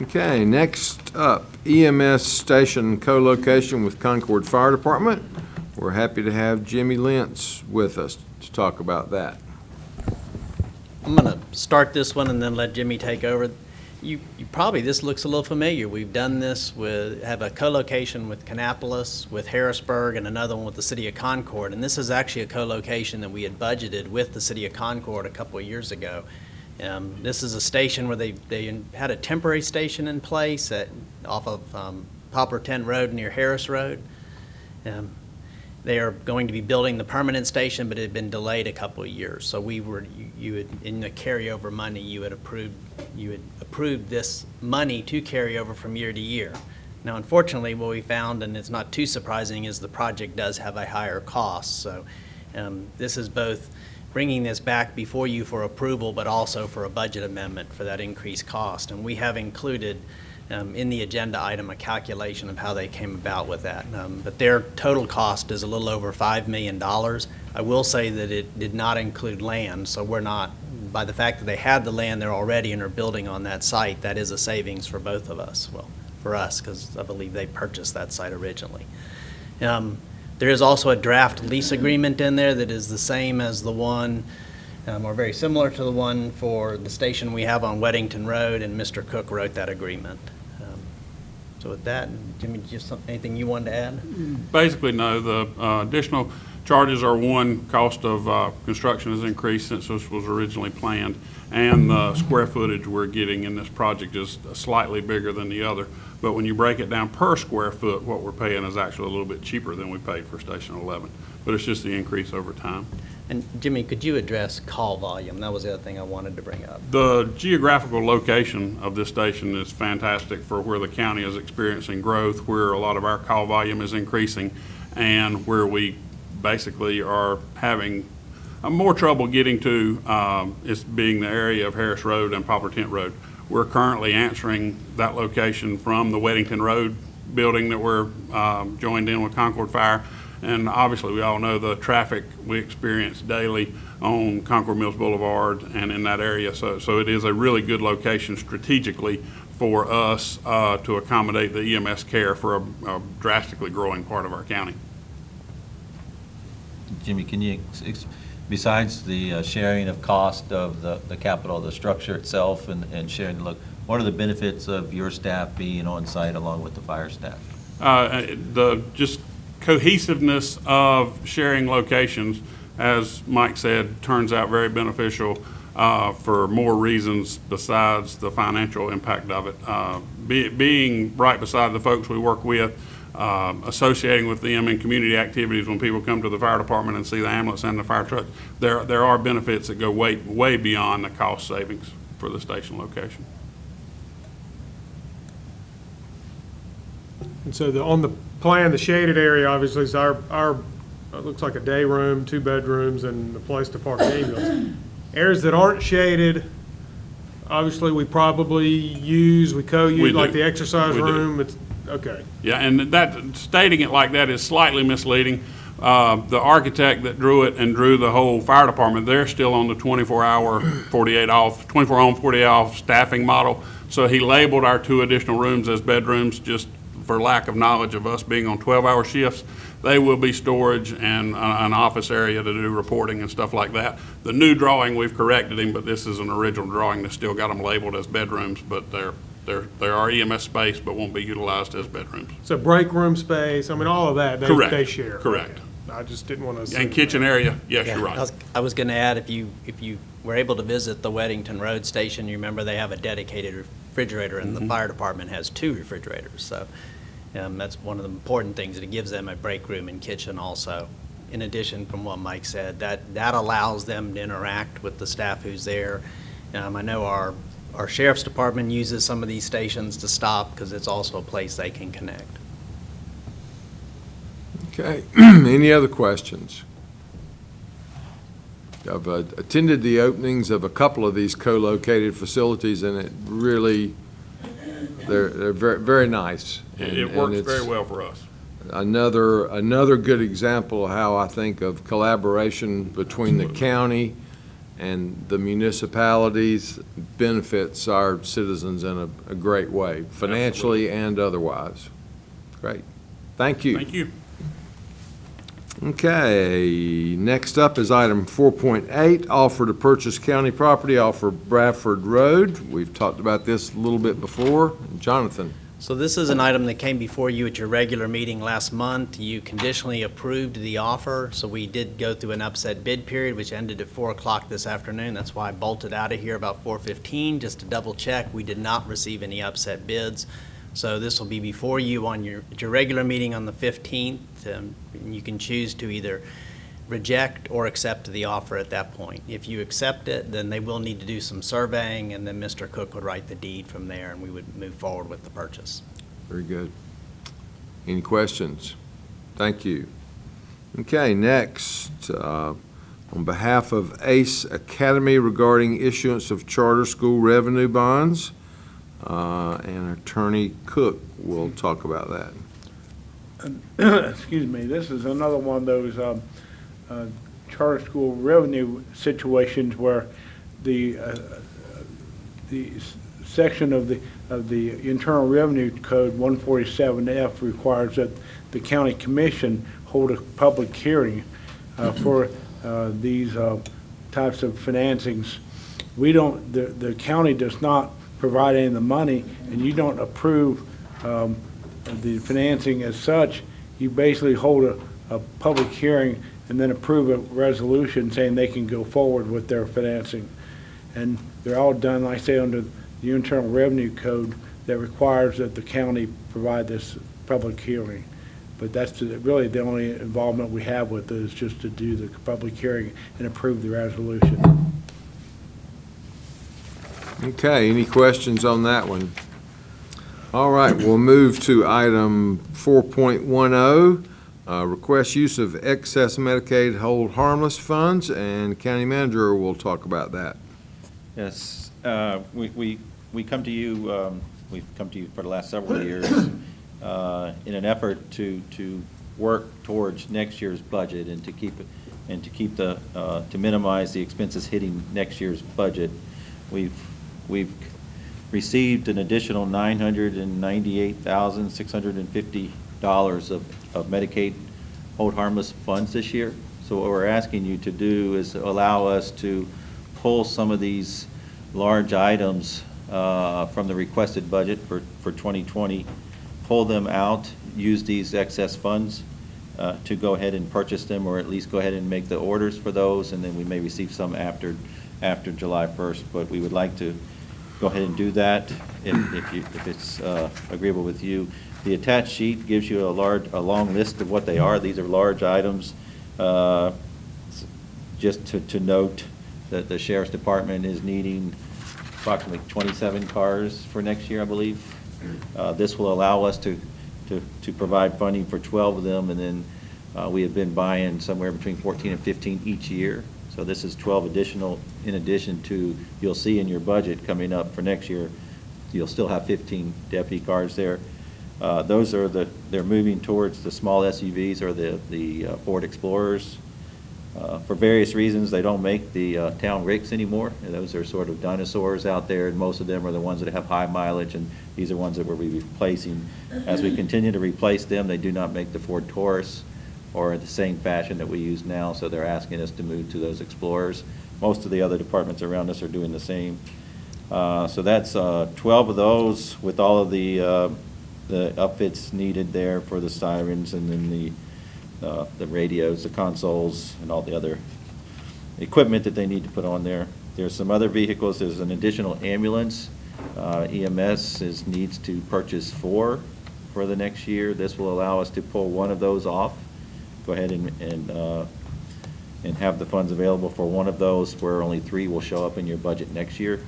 Okay, next up, EMS station co-location with Concord Fire Department. We're happy to have Jimmy Lentz with us to talk about that. I'm going to start this one and then let Jimmy take over. You probably, this looks a little familiar. We've done this have a co-location with Kannapolis, with Harrisburg, and another one with the City of Concord. And this is actually a co-location that we had budgeted with the City of Concord a couple of years ago. This is a station where they had a temporary station in place off of Poplar Tent Road near Harris Road. They are going to be building the permanent station, but it had been delayed a couple of years. So you had, in the carryover money, you had approved this money to carry over from year to year. Now, unfortunately, what we found, and it's not too surprising, is the project does have a higher cost. So this is both bringing this back before you for approval, but also for a budget amendment for that increased cost. And we have included in the agenda item a calculation of how they came about with that. But their total cost is a little over $5 million. I will say that it did not include land, so we're not, by the fact that they had the land there already and are building on that site, that is a savings for both of us. Well, for us, because I believe they purchased that site originally. There is also a draft lease agreement in there that is the same as the one, or very similar to the one for the station we have on Weddington Road, and Mr. Cook wrote that agreement. So with that, Jimmy, just anything you wanted to add? Basically, no. The additional charges are, one, cost of construction has increased since this was originally planned, and the square footage we're getting in this project is slightly bigger than the other. But when you break it down per square foot, what we're paying is actually a little bit cheaper than we paid for Station 11. But it's just the increase over time. And Jimmy, could you address call volume? That was the other thing I wanted to bring up. The geographical location of this station is fantastic for where the county is experiencing growth, where a lot of our call volume is increasing, and where we basically are having more trouble getting to is being the area of Harris Road and Poplar Tent Road. We're currently answering that location from the Weddington Road building that we're joined in with Concord Fire. And obviously, we all know the traffic we experience daily on Concord Mills Boulevard and in that area. So it is a really good location strategically for us to accommodate the EMS care for a drastically growing part of our county. Jimmy, can you, besides the sharing of cost of the capital, the structure itself, and sharing the look, what are the benefits of your staff being on site along with the fire staff? Just cohesiveness of sharing locations, as Mike said, turns out very beneficial for more reasons besides the financial impact of it. Being right beside the folks we work with, associating with them in community activities when people come to the fire department and see the ambulance and the fire truck, there are benefits that go way beyond the cost savings for the station location. And so on the plan, the shaded area obviously is our it looks like a day room, 2 bedrooms, and a place to park an ambulance. Areas that aren't shaded, obviously we probably use, we co-use, like the exercise room. It's okay. Yeah, and that stating it like that is slightly misleading. The architect that drew it and drew the whole fire department, they're still on the 24-hour, 48 on, 48 off staffing model. So he labeled our 2 additional rooms as bedrooms just for lack of knowledge of us being on 12-hour shifts. They will be storage and an office area to do reporting and stuff like that. The new drawing, we've corrected him, but this is an original drawing that still got them labeled as bedrooms, but they are EMS space, but won't be utilized as bedrooms. So break room space, I mean, all of that, they share. Correct. I just didn't want to. And kitchen area, yes, you're right. I was going to add, if you were able to visit the Weddington Road station, you remember they have a dedicated refrigerator, and the fire department has 2 refrigerators. So that's one of the important things, that it gives them a break room and kitchen also. in addition from what Mike said. That allows them to interact with the staff who's there. I know our sheriff's department uses some of these stations to stop because it's also a place they can connect. Okay, any other questions? I've attended the openings of a couple of these co-located facilities, and it really, they're very, very nice. It works very well for us. Another good example of how I think of collaboration between the county and the municipalities benefits our citizens in a great way, financially and otherwise. Great. Thank you. Thank you. Okay, next up is item 4.8, offer to purchase county property off of Bradford Road. We've talked about this a little bit before. Jonathan. So this is an item that came before you at your regular meeting last month. You conditionally approved the offer, so we did go through an upset bid period, which ended at 4 o'clock this afternoon. That's why I bolted out of here about 4:15, just to double check. We did not receive any upset bids. So this will be before you on your regular meeting on the 15th. And you can choose to either reject or accept the offer at that point. If you accept it, then they will need to do some surveying, and then Mr. Cook would write the deed from there, and we would move forward with the purchase. Very good. Any questions? Thank you. Okay, next, on behalf of ACE Academy regarding issuance of charter school revenue bonds, and Attorney Cook will talk about that. Excuse me, this is another one of those charter school revenue situations where the section of the Internal Revenue Code 147F requires that the county commission hold a public hearing for these types of financings. We don't, the county does not provide any of the money, and you don't approve the financing as such. You basically hold a public hearing and then approve a resolution saying they can go forward with their financing. And they're all done, like I say, under the Internal Revenue Code that requires that the county provide this public hearing. But that's really the only involvement we have with it, is just to do the public hearing and approve the resolution. Okay, any questions on that one? All right, we'll move to item 4.10, request use of excess Medicaid hold harmless funds, and county manager will talk about that. Yes, we come to you, we've come to you for the last several years in an effort to work towards next year's budget and to keep to minimize the expenses hitting next year's budget. We've received an additional $998,650 of Medicaid hold harmless funds this year. So what we're asking you to do is allow us to pull some of these large items from the requested budget for 2020, pull them out, use these excess funds to go ahead and purchase them, or at least go ahead and make the orders for those, and then we may receive some after July 1st. But we would like to go ahead and do that if it's agreeable with you. The attached sheet gives you a long list of what they are. These are large items. Just to note that the Sheriff's Department is needing approximately 27 cars for next year, I believe. This will allow us to provide funding for 12 of them, and then we have been buying somewhere between 14 and 15 each year. So this is 12 additional, in addition to, you'll see in your budget coming up for next year, you'll still have 15 deputy cars there. Those are they're moving towards the small SUVs or the Ford Explorers. For various reasons, they don't make the town rigs anymore. And those are sort of dinosaurs out there, and most of them are the ones that have high mileage, and these are ones that we'll be replacing. As we continue to replace them, they do not make the Ford Taurus or in the same fashion that we use now, so they're asking us to move to those Explorers. Most of the other departments around us are doing the same. So that's 12 of those with all of the upfits needed there for the sirens, and then the radios, the consoles, and all the other equipment that they need to put on there. There's some other vehicles. There's an additional ambulance. EMS needs to purchase 4 for the next year. This will allow us to pull one of those off go ahead and have the funds available for one of those, where only 3 will show up in your budget next year.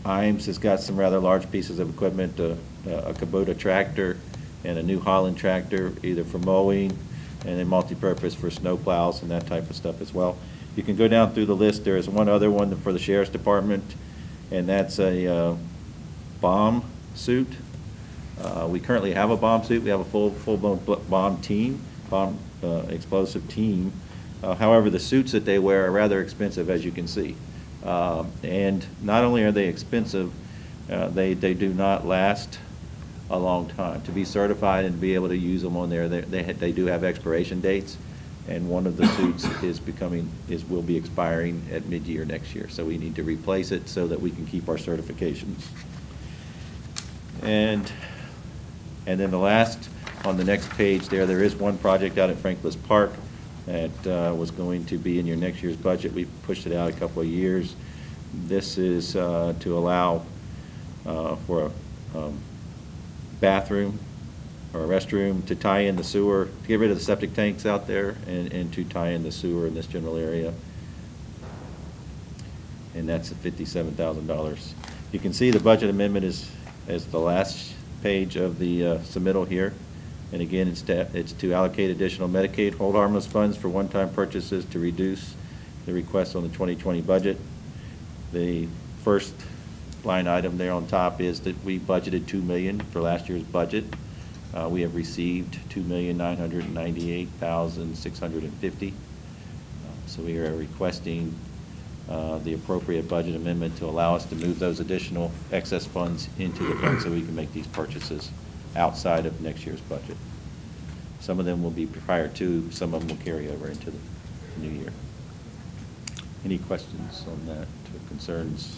IMES has got some rather large pieces of equipment, a Kubota tractor and a New Holland tractor, either for mowing and then multi-purpose for snow plows and that type of stuff as well. You can go down through the list. There is one other one for the Sheriff's Department, and that's a bomb suit. We currently have a bomb suit. We have a full-blown bomb team, explosive team. However, the suits that they wear are rather expensive, as you can see. And not only are they expensive, they do not last a long time. To be certified and be able to use them on there, they do have expiration dates, and one of the suits will be expiring at mid-year next year. So we need to replace it so that we can keep our certifications. And then the last, on the next page there is one project out at Franklin Park that was going to be in your next year's budget. We pushed it out a couple of years. This is to allow for a bathroom or a restroom to tie in the sewer, to get rid of the septic tanks out there and to tie in the sewer in this general area. And that's at $57,000. You can see the budget amendment is the last page of the submittal here. And again, it's to allocate additional Medicaid hold harmless funds for one-time purchases to reduce the request on the 2020 budget. The first line item there on top is that we budgeted $2 million for last year's budget. We have received $2,998,650. So we are requesting the appropriate budget amendment to allow us to move those additional excess funds into the fund so we can make these purchases outside of next year's budget. Some of them will be prior to, some of them will carry over into the new year. Any questions on that or concerns?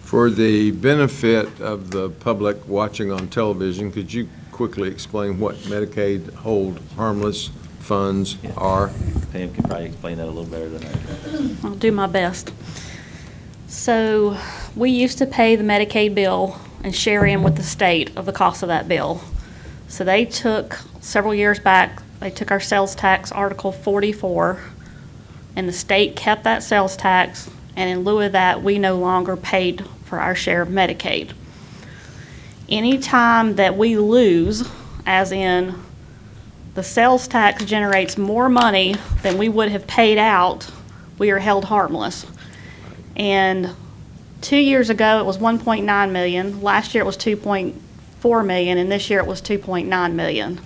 For the benefit of the public watching on television, could you quickly explain what Medicaid hold harmless funds are? Pam can probably explain that a little better than I can. I'll do my best. So we used to pay the Medicaid bill and share in with the state of the cost of that bill. So they took, several years back, they took our sales tax, Article 44, and the state kept that sales tax, and in lieu of that, we no longer paid for our share of Medicaid. Anytime that we lose, as in the sales tax generates more money than we would have paid out, we are held harmless. And 2 years ago, it was 1.9 million. Last year, it was 2.4 million, and this year it was 2.9 million.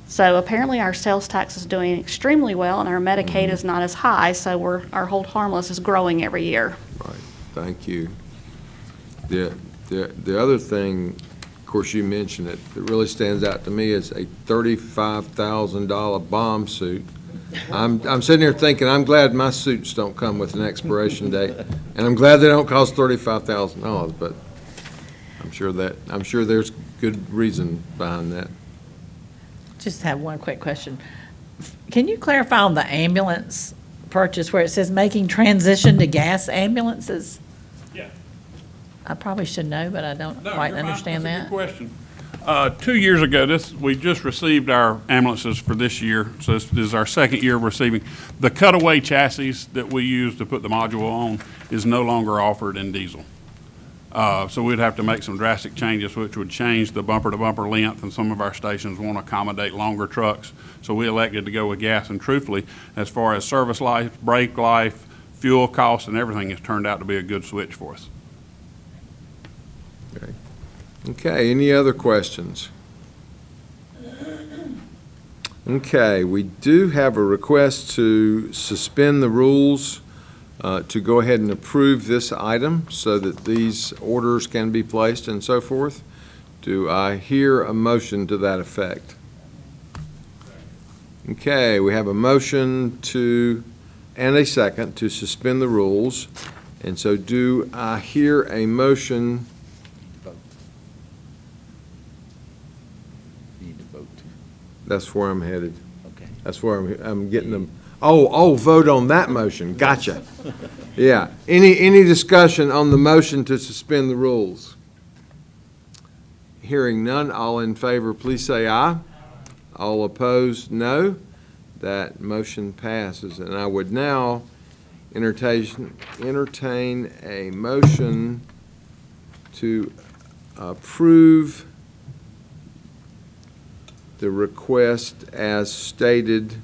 So apparently, our sales tax is doing extremely well, and our Medicaid is not as high. So our hold harmless is growing every year. Right. Thank you. The other thing, of course, you mentioned it, that really stands out to me is a $35,000 bomb suit. I'm sitting here thinking, I'm glad my suits don't come with an expiration date, and I'm glad they don't cost $35,000. But I'm sure there's good reason behind that. Just have one quick question. Can you clarify on the ambulance purchase where it says making transition to gas ambulances? Yeah. I probably should know, but I don't quite understand that. That's a good question. 2 years ago, we just received our ambulances for this year, so this is our second year of receiving. The cutaway chassis that we use to put the module on is no longer offered in diesel. So we'd have to make some drastic changes, which would change the bumper-to-bumper length, and some of our stations won't accommodate longer trucks. So we elected to go with gas, and truthfully, as far as service life, brake life, fuel costs, and everything, has turned out to be a good switch for us. Okay, any other questions? Okay, we do have a request to suspend the rules to go ahead and approve this item so that these orders can be placed and so forth. Do I hear a motion to that effect? Okay, we have a motion and a second to suspend the rules. And so do I hear a motion? That's where I'm headed. Okay. That's where I'm getting them. Oh, vote on that motion. Gotcha. Yeah. Any discussion on the motion to suspend the rules? Hearing none, all in favor, please say aye. All opposed, no. That motion passes. And I would now entertain a motion to approve the request as stated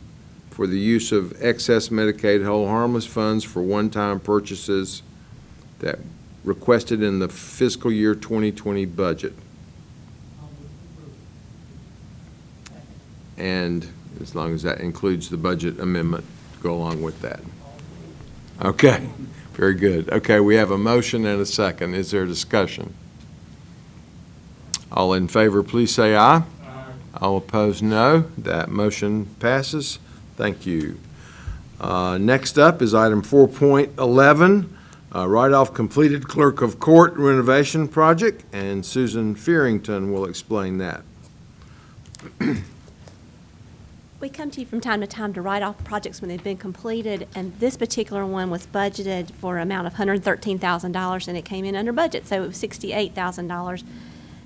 for the use of excess Medicaid hold harmless funds for one-time purchases that requested in the fiscal year 2020 budget. And as long as that includes the budget amendment, go along with that. Okay, very good. Okay, we have a motion and a second. Is there discussion? All in favor, please say aye. Aye. All opposed, no. That motion passes. Thank you. Next up is item 4.11, write-off completed clerk of court renovation project, and Susan Fearington will explain that. We come to you from time to time to write off projects when they've been completed, and this particular one was budgeted for an amount of $113,000, and it came in under budget, so it was $68,000.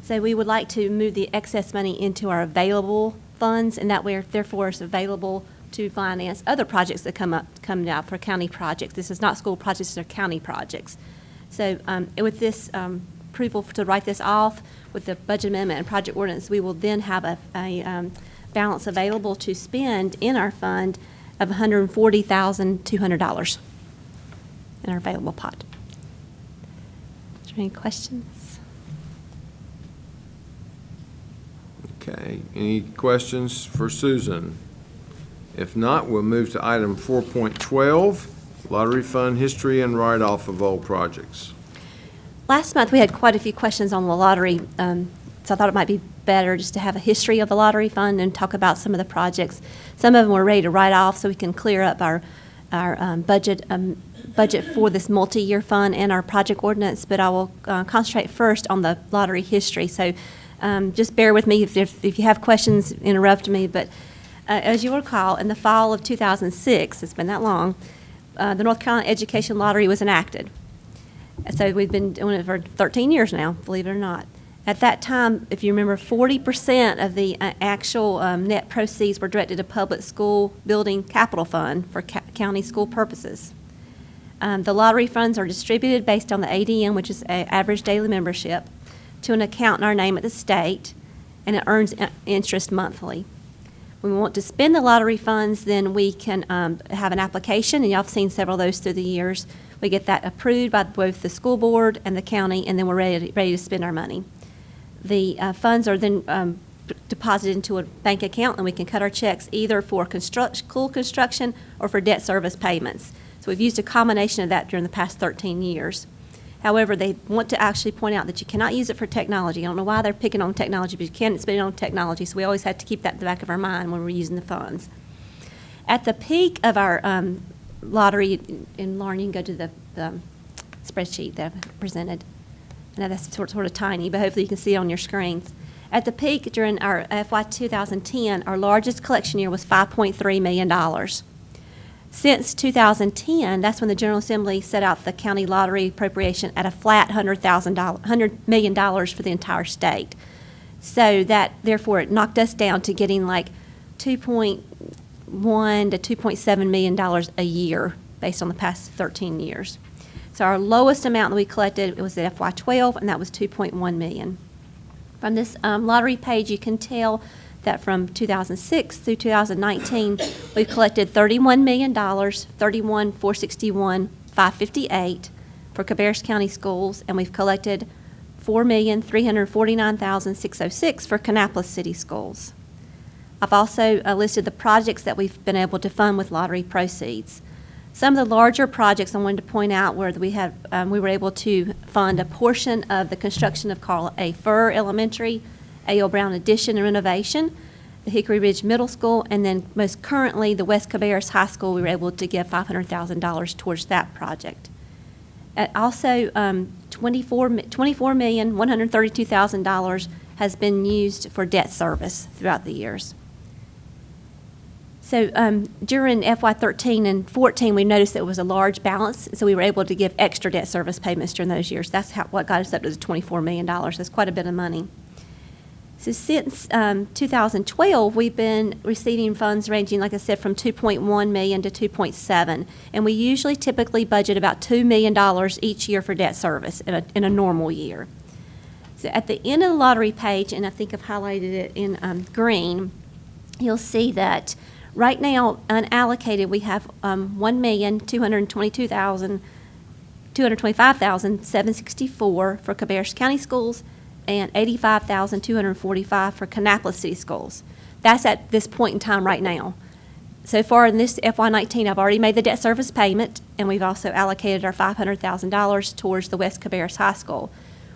So we would like to move the excess money into our available funds, and that way, therefore, it's available to finance other projects that come out for county projects. This is not school projects, these are county projects. So with this approval to write this off with the budget amendment and project ordinance, we will then have a balance available to spend in our fund of $140,200 in our available pot. Is there any questions? Okay, any questions for Susan? If not, we'll move to item 4.12, lottery fund history and write-off of old projects. Last month, we had quite a few questions on the lottery, so I thought it might be better just to have a history of the lottery fund and talk about some of the projects. Some of them we're ready to write off so we can clear up our budget for this multi-year fund and our project ordinance, but I will concentrate first on the lottery history. So just bear with me if you have questions, interrupt me, but as you recall, in the fall of 2006, it's been that long, the North Carolina Education Lottery was enacted. So we've been doing it for 13 years now, believe it or not. At that time, if you remember, 40% of the actual net proceeds were directed to public school building capital fund for county school purposes. The lottery funds are distributed based on the ADM, which is average daily membership, to an account in our name at the state, and it earns interest monthly. When we want to spend the lottery funds, then we can have an application, and y'all have seen several of those through the years. We get that approved by both the school board and the county, and then we're ready to spend our money. The funds are then deposited into a bank account, and we can cut our checks either for school construction or for debt service payments. So we've used a combination of that during the past 13 years. However, they want to actually point out that you cannot use it for technology. I don't know why they're picking on technology, but you can't spend it on technology, so we always had to keep that in the back of our mind when we're using the funds. At the peak of our lottery, and Lauren, you can go to the spreadsheet that I've presented. I know that's sort of tiny, but hopefully you can see it on your screens. At the peak during our FY 2010, our largest collection year was $5.3 million. Since 2010, that's when the General Assembly set out the county lottery appropriation at a flat $100 million for the entire state. So that, therefore, it knocked us down to getting like $2.1 to $2.7 million a year based on the past 13 years. So our lowest amount that we collected, it was at FY 12, and that was $2.1 million. From this lottery page, you can tell that from 2006 through 2019, we've collected $31 million, $31,461,558 for Cabarrus County Schools, and we've collected $4,349,606 for Kannapolis City Schools. I've also listed the projects that we've been able to fund with lottery proceeds. Some of the larger projects I wanted to point out where we were able to fund a portion of the construction of Carl A. Furr Elementary, A.L. Brown addition and renovation, the Hickory Ridge Middle School, and then most currently the West Cabarrus High School. We were able to give $500,000 towards that project. Also, $24,132,000 has been used for debt service throughout the years. So during FY 13 and 14, we noticed that it was a large balance, so we were able to give extra debt service payments during those years. That's what got us up to the $24 million. That's quite a bit of money. So since 2012, we've been receiving funds ranging, like I said, from 2.1 million to 2.7, and we usually typically budget about $2 million each year for debt service in a normal year. So at the end of the lottery page, and I think I've highlighted it in green, you'll see that right now, unallocated, we have $1,225,764 for Cabarrus County Schools and $85,245 for Kannapolis City Schools. That's at this point in time right now. So far in this FY19, I've already made the debt service payment, and we've also allocated our $500,000 towards the West Cabarrus High School.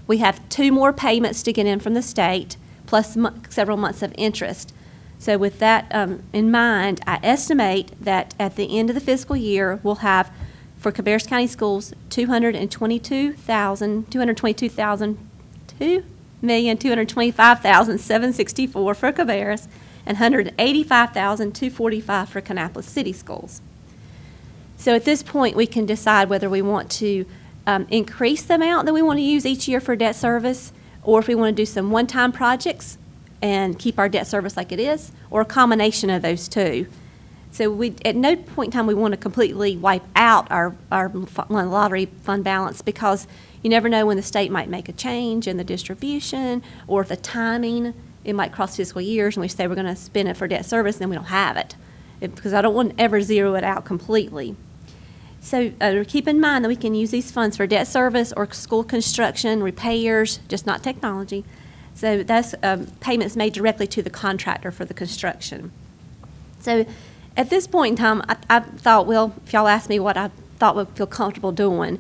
We have 2 more payments to get in from the state, plus several months of interest. So with that in mind, I estimate that at the end of the fiscal year, we'll have, for Cabarrus County Schools, $225,764 for Cabarrus and $185,245 for Kannapolis City Schools. So at this point, we can decide whether we want to increase the amount that we want to use each year for debt service, or if we want to do some one-time projects and keep our debt service like it is, or a combination of those two. So at no point in time we want to completely wipe out our lottery fund balance, because you never know when the state might make a change in the distribution, or if the timing, it might cross fiscal years and we say we're going to spend it for debt service and then we don't have it. Because I don't want to ever zero it out completely. So keep in mind that we can use these funds for debt service or school construction, repairs, just not technology. So that's payments made directly to the contractor for the construction. So at this point in time, I thought, well, if y'all asked me what I thought would feel comfortable doing,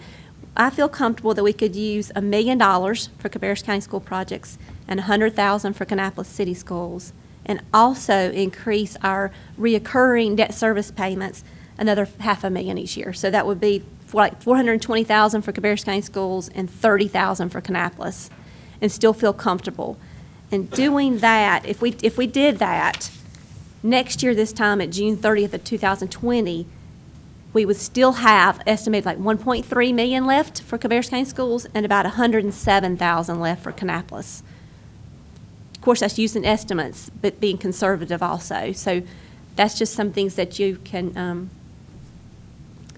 I feel comfortable that we could use $1 million for Cabarrus County School projects and $100,000 for Kannapolis City Schools, and also increase our reoccurring debt service payments another $500,000 each year. So that would be like $420,000 for Cabarrus County Schools and $30,000 for Kannapolis, and still feel comfortable. And doing that, if we did that, next year this time at June 30th of 2020, we would still have estimated like $1.3 million left for Cabarrus County Schools and about $107,000 left for Kannapolis. Of course, that's using estimates, but being conservative also. So that's just some things that you can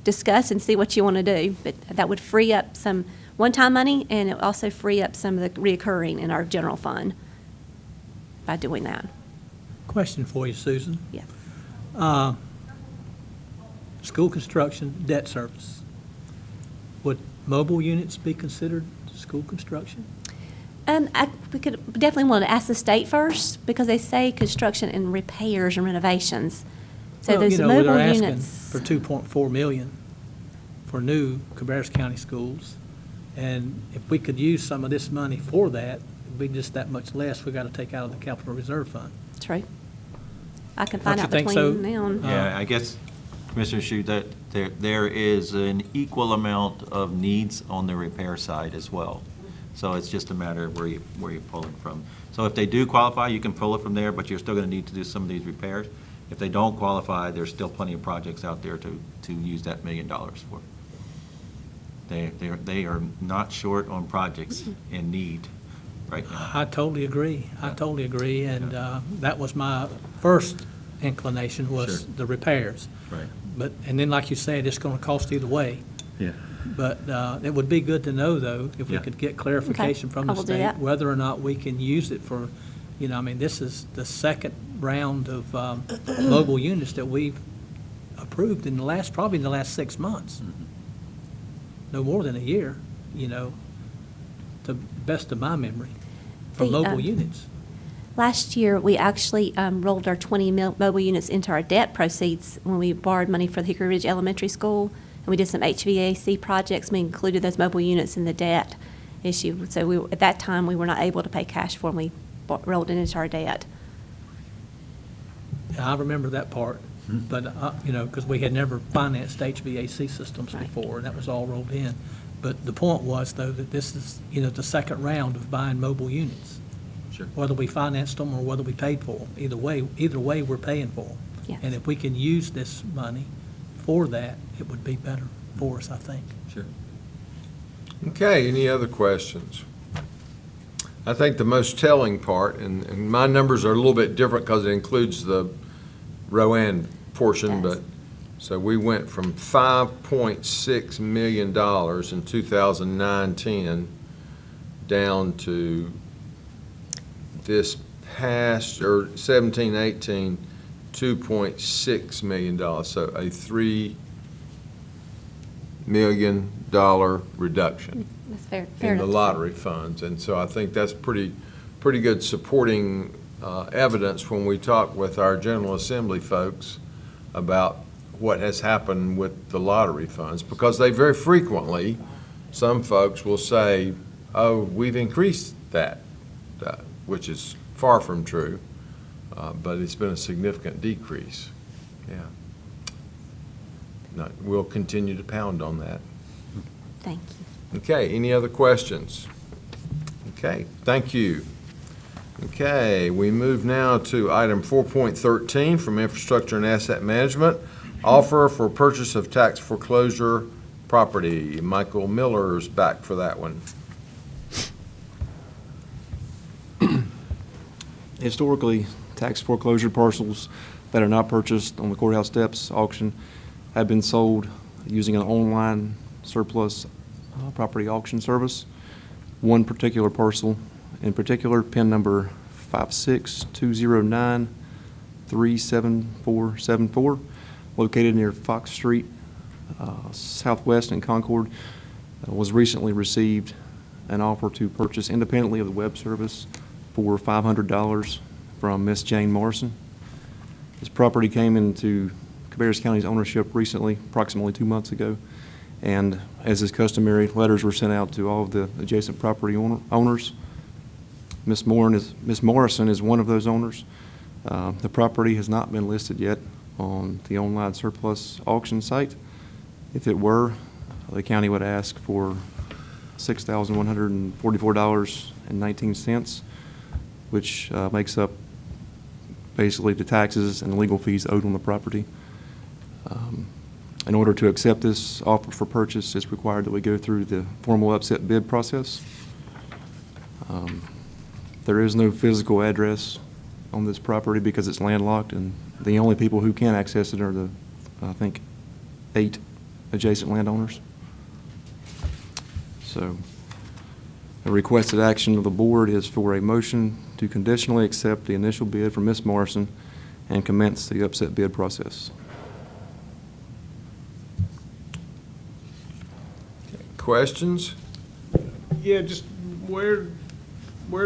discuss and see what you want to do. But that would free up some one-time money, and it would also free up some of the reoccurring in our general fund by doing that. Question for you, Susan. Yeah. School construction, debt service. Would mobile units be considered school construction? We could definitely want to ask the state first, because they say construction and repairs and renovations. So Well, those you know, mobile they're asking units. for $2.4 million for new Cabarrus County schools. And if we could use some of this money for that, it'd be just that much less we got to take out of the capital reserve fund. That's right. I can find Don't out you think so? between now and. Yeah, I guess, Commissioner Shu, that there is an equal amount of needs on the repair side as well. So it's just a matter of where you pull it from. So if they do qualify, you can pull it from there, but you're still going to need to do some of these repairs. If they don't qualify, there's still plenty of projects out there to use that $1 million for. They are not short on projects in need right now. I totally agree. I totally agree. And that was my first inclination, was Sure. the repairs. Right. But, and then like you said, it's going to cost either way. Yeah. But it would be good to know, though, if we Yeah. could get clarification Okay, from I the will do state, that. whether or not we can use it for, you know, I mean, this is the second round of mobile units that we've approved in the last, probably in the last 6 months. No more than a year, you know, to the best of my memory, for The, mobile units. Last year, we actually rolled our 20 mobile units into our debt proceeds when we borrowed money for the Hickory Ridge Elementary School, and we did some HVAC projects. We included those mobile units in the debt issue. So at that time, we were not able to pay cash for them. We rolled it into our debt. Yeah, I remember that part, but, you know, because we had never financed HVAC systems before, and that was all rolled in. But the point was, though, that this is, you know, the second round of buying mobile units. Sure. Whether we financed them or whether we paid for them. Either way, we're paying for them. Yes. And if we can use this money for that, it would be better for us, I think. Sure. Okay, any other questions? I think the most telling part, and my numbers are a little bit different because it includes the Rowan portion, but, so we went from $5.6 million in 2009-10 down to this past, or 17-18, $2.6 million, so a $3 million reduction That's fair. in the lottery funds. And so I think that's pretty good supporting evidence when we talk with our General Assembly folks about what has happened with the lottery funds, because they very frequently, some folks will say, oh, we've increased that, which is far from true, but it's been a significant decrease. Yeah. We'll continue to pound on that. Thank you. Okay, any other questions? Okay, thank you. Okay, we move now to item 4.13 from Infrastructure and Asset Management, offer for purchase of tax foreclosure property. Michael Miller's back for that one. Historically, tax foreclosure parcels that are not purchased on the courthouse steps auction have been sold using an online surplus property auction service. One particular parcel, in particular, PIN number 56209-37474, located near Fox Street, Southwest in Concord, was recently received an offer to purchase independently of the web service for $500 from Miss Jane Morrison. This property came into Cabarrus County's ownership recently, approximately 2 months ago, and as is customary, letters were sent out to all of the adjacent property owners. Miss Morrison is one of those owners. The property has not been listed yet on the online surplus auction site. If it were, the county would ask for $6,144.19, which makes up basically the taxes and legal fees owed on the property. In order to accept this offer for purchase, it's required that we go through the formal upset bid process. There is no physical address on this property because it's landlocked, and the only people who can access it are the, I think, 8 adjacent landowners. So the requested action of the board is for a motion to conditionally accept the initial bid from Ms. Morrison and commence the upset bid process. Questions? Yeah, just where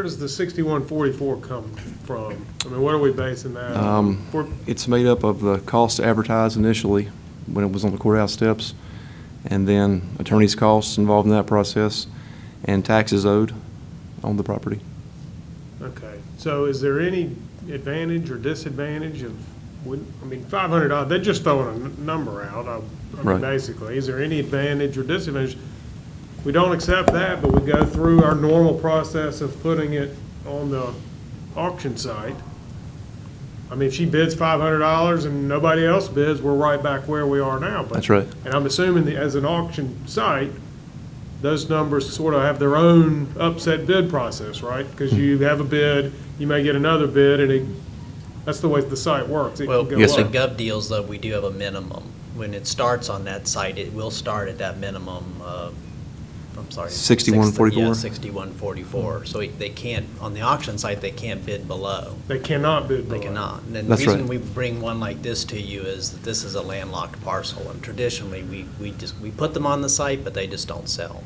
does the 6144 come from? I mean, what are we basing that on? It's made up of the cost to advertise initially when it was on the courthouse steps, and then attorney's costs involved in that process, and taxes owed on the property. Okay, so is there any advantage or disadvantage of, I mean, $500, they're just throwing a number out, I mean, Right. basically. Is there any advantage or disadvantage? We don't accept that, but we go through our normal process of putting it on the auction site. I mean, if she bids $500 and nobody else bids, we're right back where we are now. But- That's right. And I'm assuming that as an auction site, those numbers sort of have their own upset bid process, right? Because you have a bid, you may get another bid, and that's the way the site works. It Well, can go with the up. gov deals, though, we do have a minimum. When it starts on that site, it will start at that minimum, I'm sorry. 6144? Yeah, 6144. So they can't, on the auction site, they can't bid below. They cannot bid below. They cannot. And the That's reason right. we bring one like this to you is that this is a landlocked parcel, and traditionally, we put them on the site, but they just don't sell.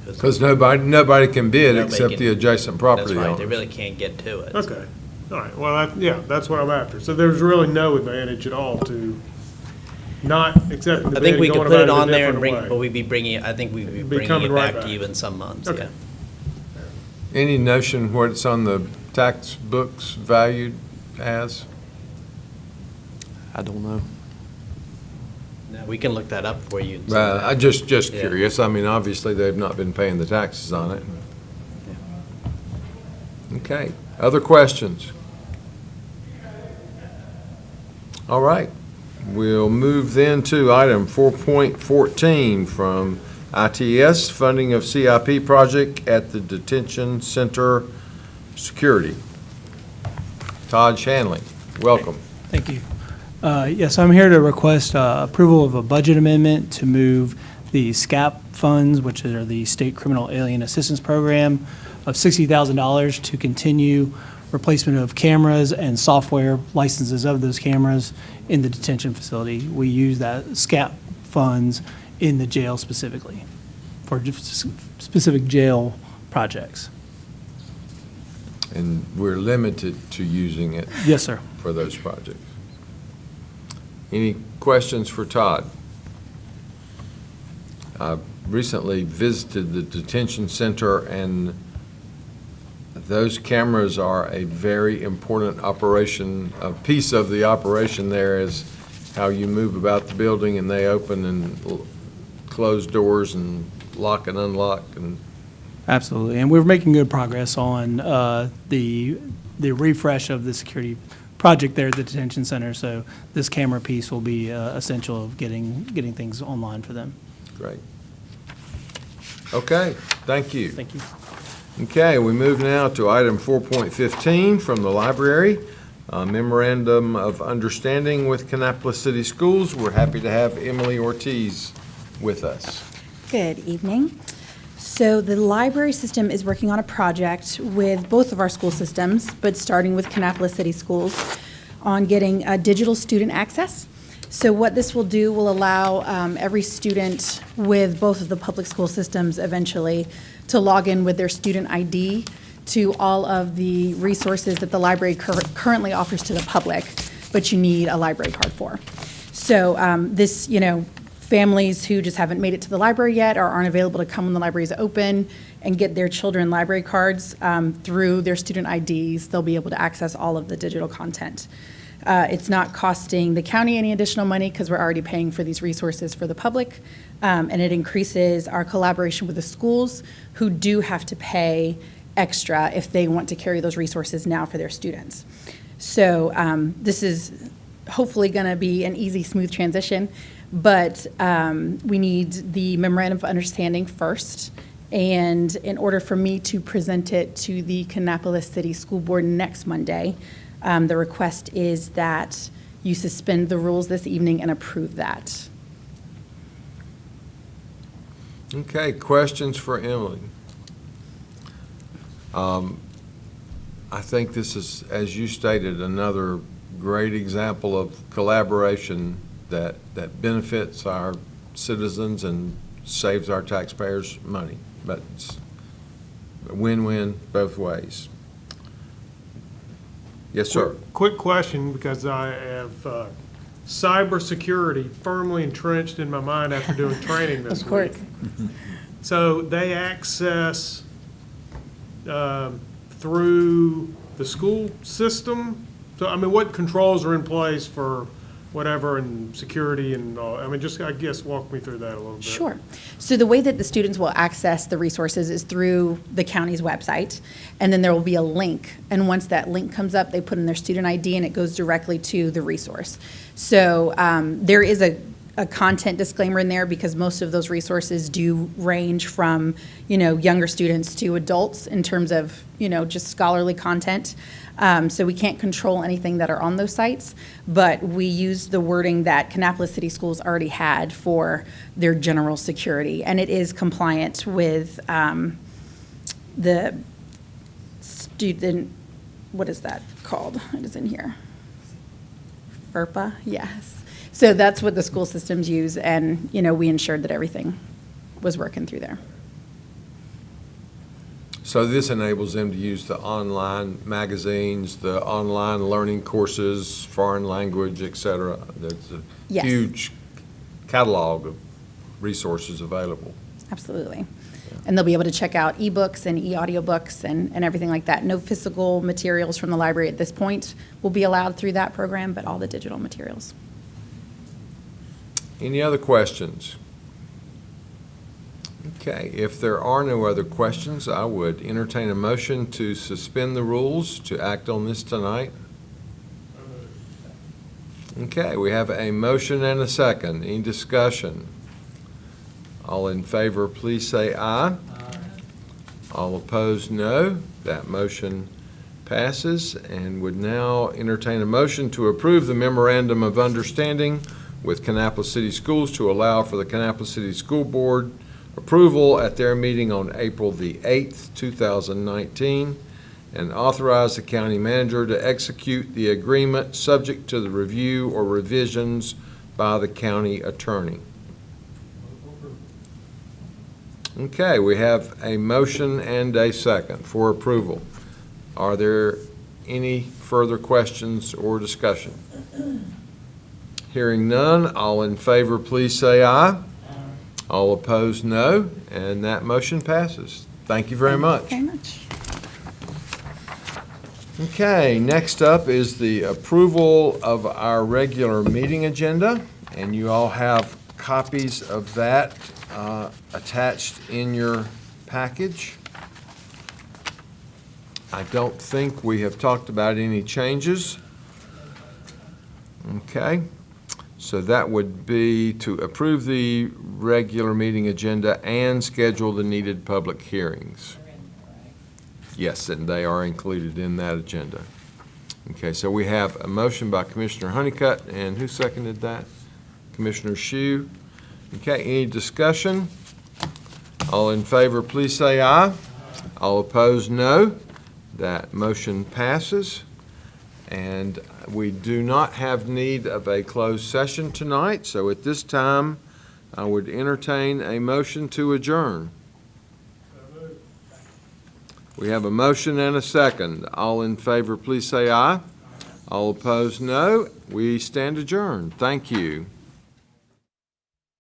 Because nobody can bid Nobody except can- the adjacent property That's right, owners. they really can't get to it. Okay, all right, well, yeah, that's what I'm after. So there's really no advantage at all to not accepting the I bid think and we could going put it about on a there and different way. but we'd be bringing, I think we'd be Be bringing coming it right back to back. you in some months, Okay. yeah. Any notion what it's on the tax books valued as? I don't know. Now, we can look that up for you. and see Well, that. I just Yeah. curious. I mean, obviously, they've not been paying the taxes on it. Okay, other questions? All right, we'll move then to item 4.14 from ITS, funding of CIP project at the detention center Security. Todd Shanley, welcome. Thank you. Yes, I'm here to request approval of a budget amendment to move the SCAP funds, which are the State Criminal Alien Assistance Program, of $60,000 to continue replacement of cameras and software licenses of those cameras in the detention facility. We use that SCAP funds in the jail specifically for specific jail projects. And we're limited to using it. Yes, sir. For those projects. Any questions for Todd? I recently visited the detention center, and those cameras are a very important operation. A piece of the operation there is how you move about the building, and they open and close doors and lock and unlock. And Absolutely, and we're making good progress on the refresh of the security project there at the detention center. So this camera piece will be essential of getting things online for them. Great. Okay, thank you. Thank you. Okay, we move now to item 4.15 from the library, Memorandum of Understanding with Kannapolis City Schools. We're happy to have Emily Ortiz with us. Good evening. So the library system is working on a project with both of our school systems, but starting with Kannapolis City Schools, on getting digital student access. So what this will do will allow every student with both of the public school systems eventually to log in with their student ID to all of the resources that the library currently offers to the public, but you need a library card for. So this, families who just haven't made it to the library yet or aren't available to come when the library is open and get their children library cards through their student IDs, they'll be able to access all of the digital content. It's not costing the county any additional money because we're already paying for these resources for the public, and it increases our collaboration with the schools who do have to pay extra if they want to carry those resources now for their students. So this is hopefully going to be an easy, smooth transition. But we need the memorandum of understanding first, and in order for me to present it to the Kannapolis City School Board next Monday, the request is that you suspend the rules this evening and approve that. Okay, questions for Emily? I think this is, as you stated, another great example of collaboration that benefits our citizens and saves our taxpayers money. But it's a win-win both ways. Yes, sir. Quick question, because I have cybersecurity firmly entrenched in my mind after doing training this Of course. week. So they access through the school system? So, I mean, what controls are in place for whatever, and security and all? I mean, just, I guess, walk me through that a little bit. Sure. So the way that the students will access the resources is through the county's website, and then there will be a link. And once that link comes up, they put in their student ID, and it goes directly to the resource. So there is a content disclaimer in there because most of those resources do range from, younger students to adults in terms of, just scholarly content. So we can't control anything that are on those sites, but we use the wording that Kannapolis City Schools already had for their general security, and it is compliant with the student, what is that called? It is in here. FERPA, yes. So that's what the school systems use, and, we ensured that everything was working through there. So this enables them to use the online magazines, the online learning courses, foreign language, et cetera. There's a Yes. huge catalog of resources available. Absolutely. And they'll be able to check out ebooks and e-audiobooks and everything like that. No physical materials from the library at this point will be allowed through that program, but all the digital materials. Any other questions? Okay, if there are no other questions, I would entertain a motion to suspend the rules to act on this tonight. Okay, we have a motion and a second. Any discussion? All in favor, please say aye. All opposed, no. That motion Passes, and would now entertain a motion to approve the memorandum of understanding with Kannapolis City Schools to allow for the Kannapolis City School Board approval at their meeting on April the 8th, 2019, and authorize the county manager to execute the agreement subject to the review or revisions by the county attorney. Okay, we have a motion and a second for approval. Are there any further questions or discussion? Hearing none, all in favor, please say aye. All opposed, no, and that motion passes. Thank you very much. Very much. Okay, next up is the approval of our regular meeting agenda, and you all have copies of that attached in your package. I don't think we have talked about any changes. Okay, so that would be to approve the regular meeting agenda and schedule the needed public hearings. Yes, and they are included in that agenda. Okay, so we have a motion by Commissioner Honeycutt, and who seconded that? Commissioner Shue. Okay, any discussion? All in favor, please say aye. All opposed, no. That motion passes. And we do not have need of a closed session tonight, so at this time, I would entertain a motion to adjourn. We have a motion and a second. All in favor, please say aye. All opposed, no. We stand adjourned. Thank you.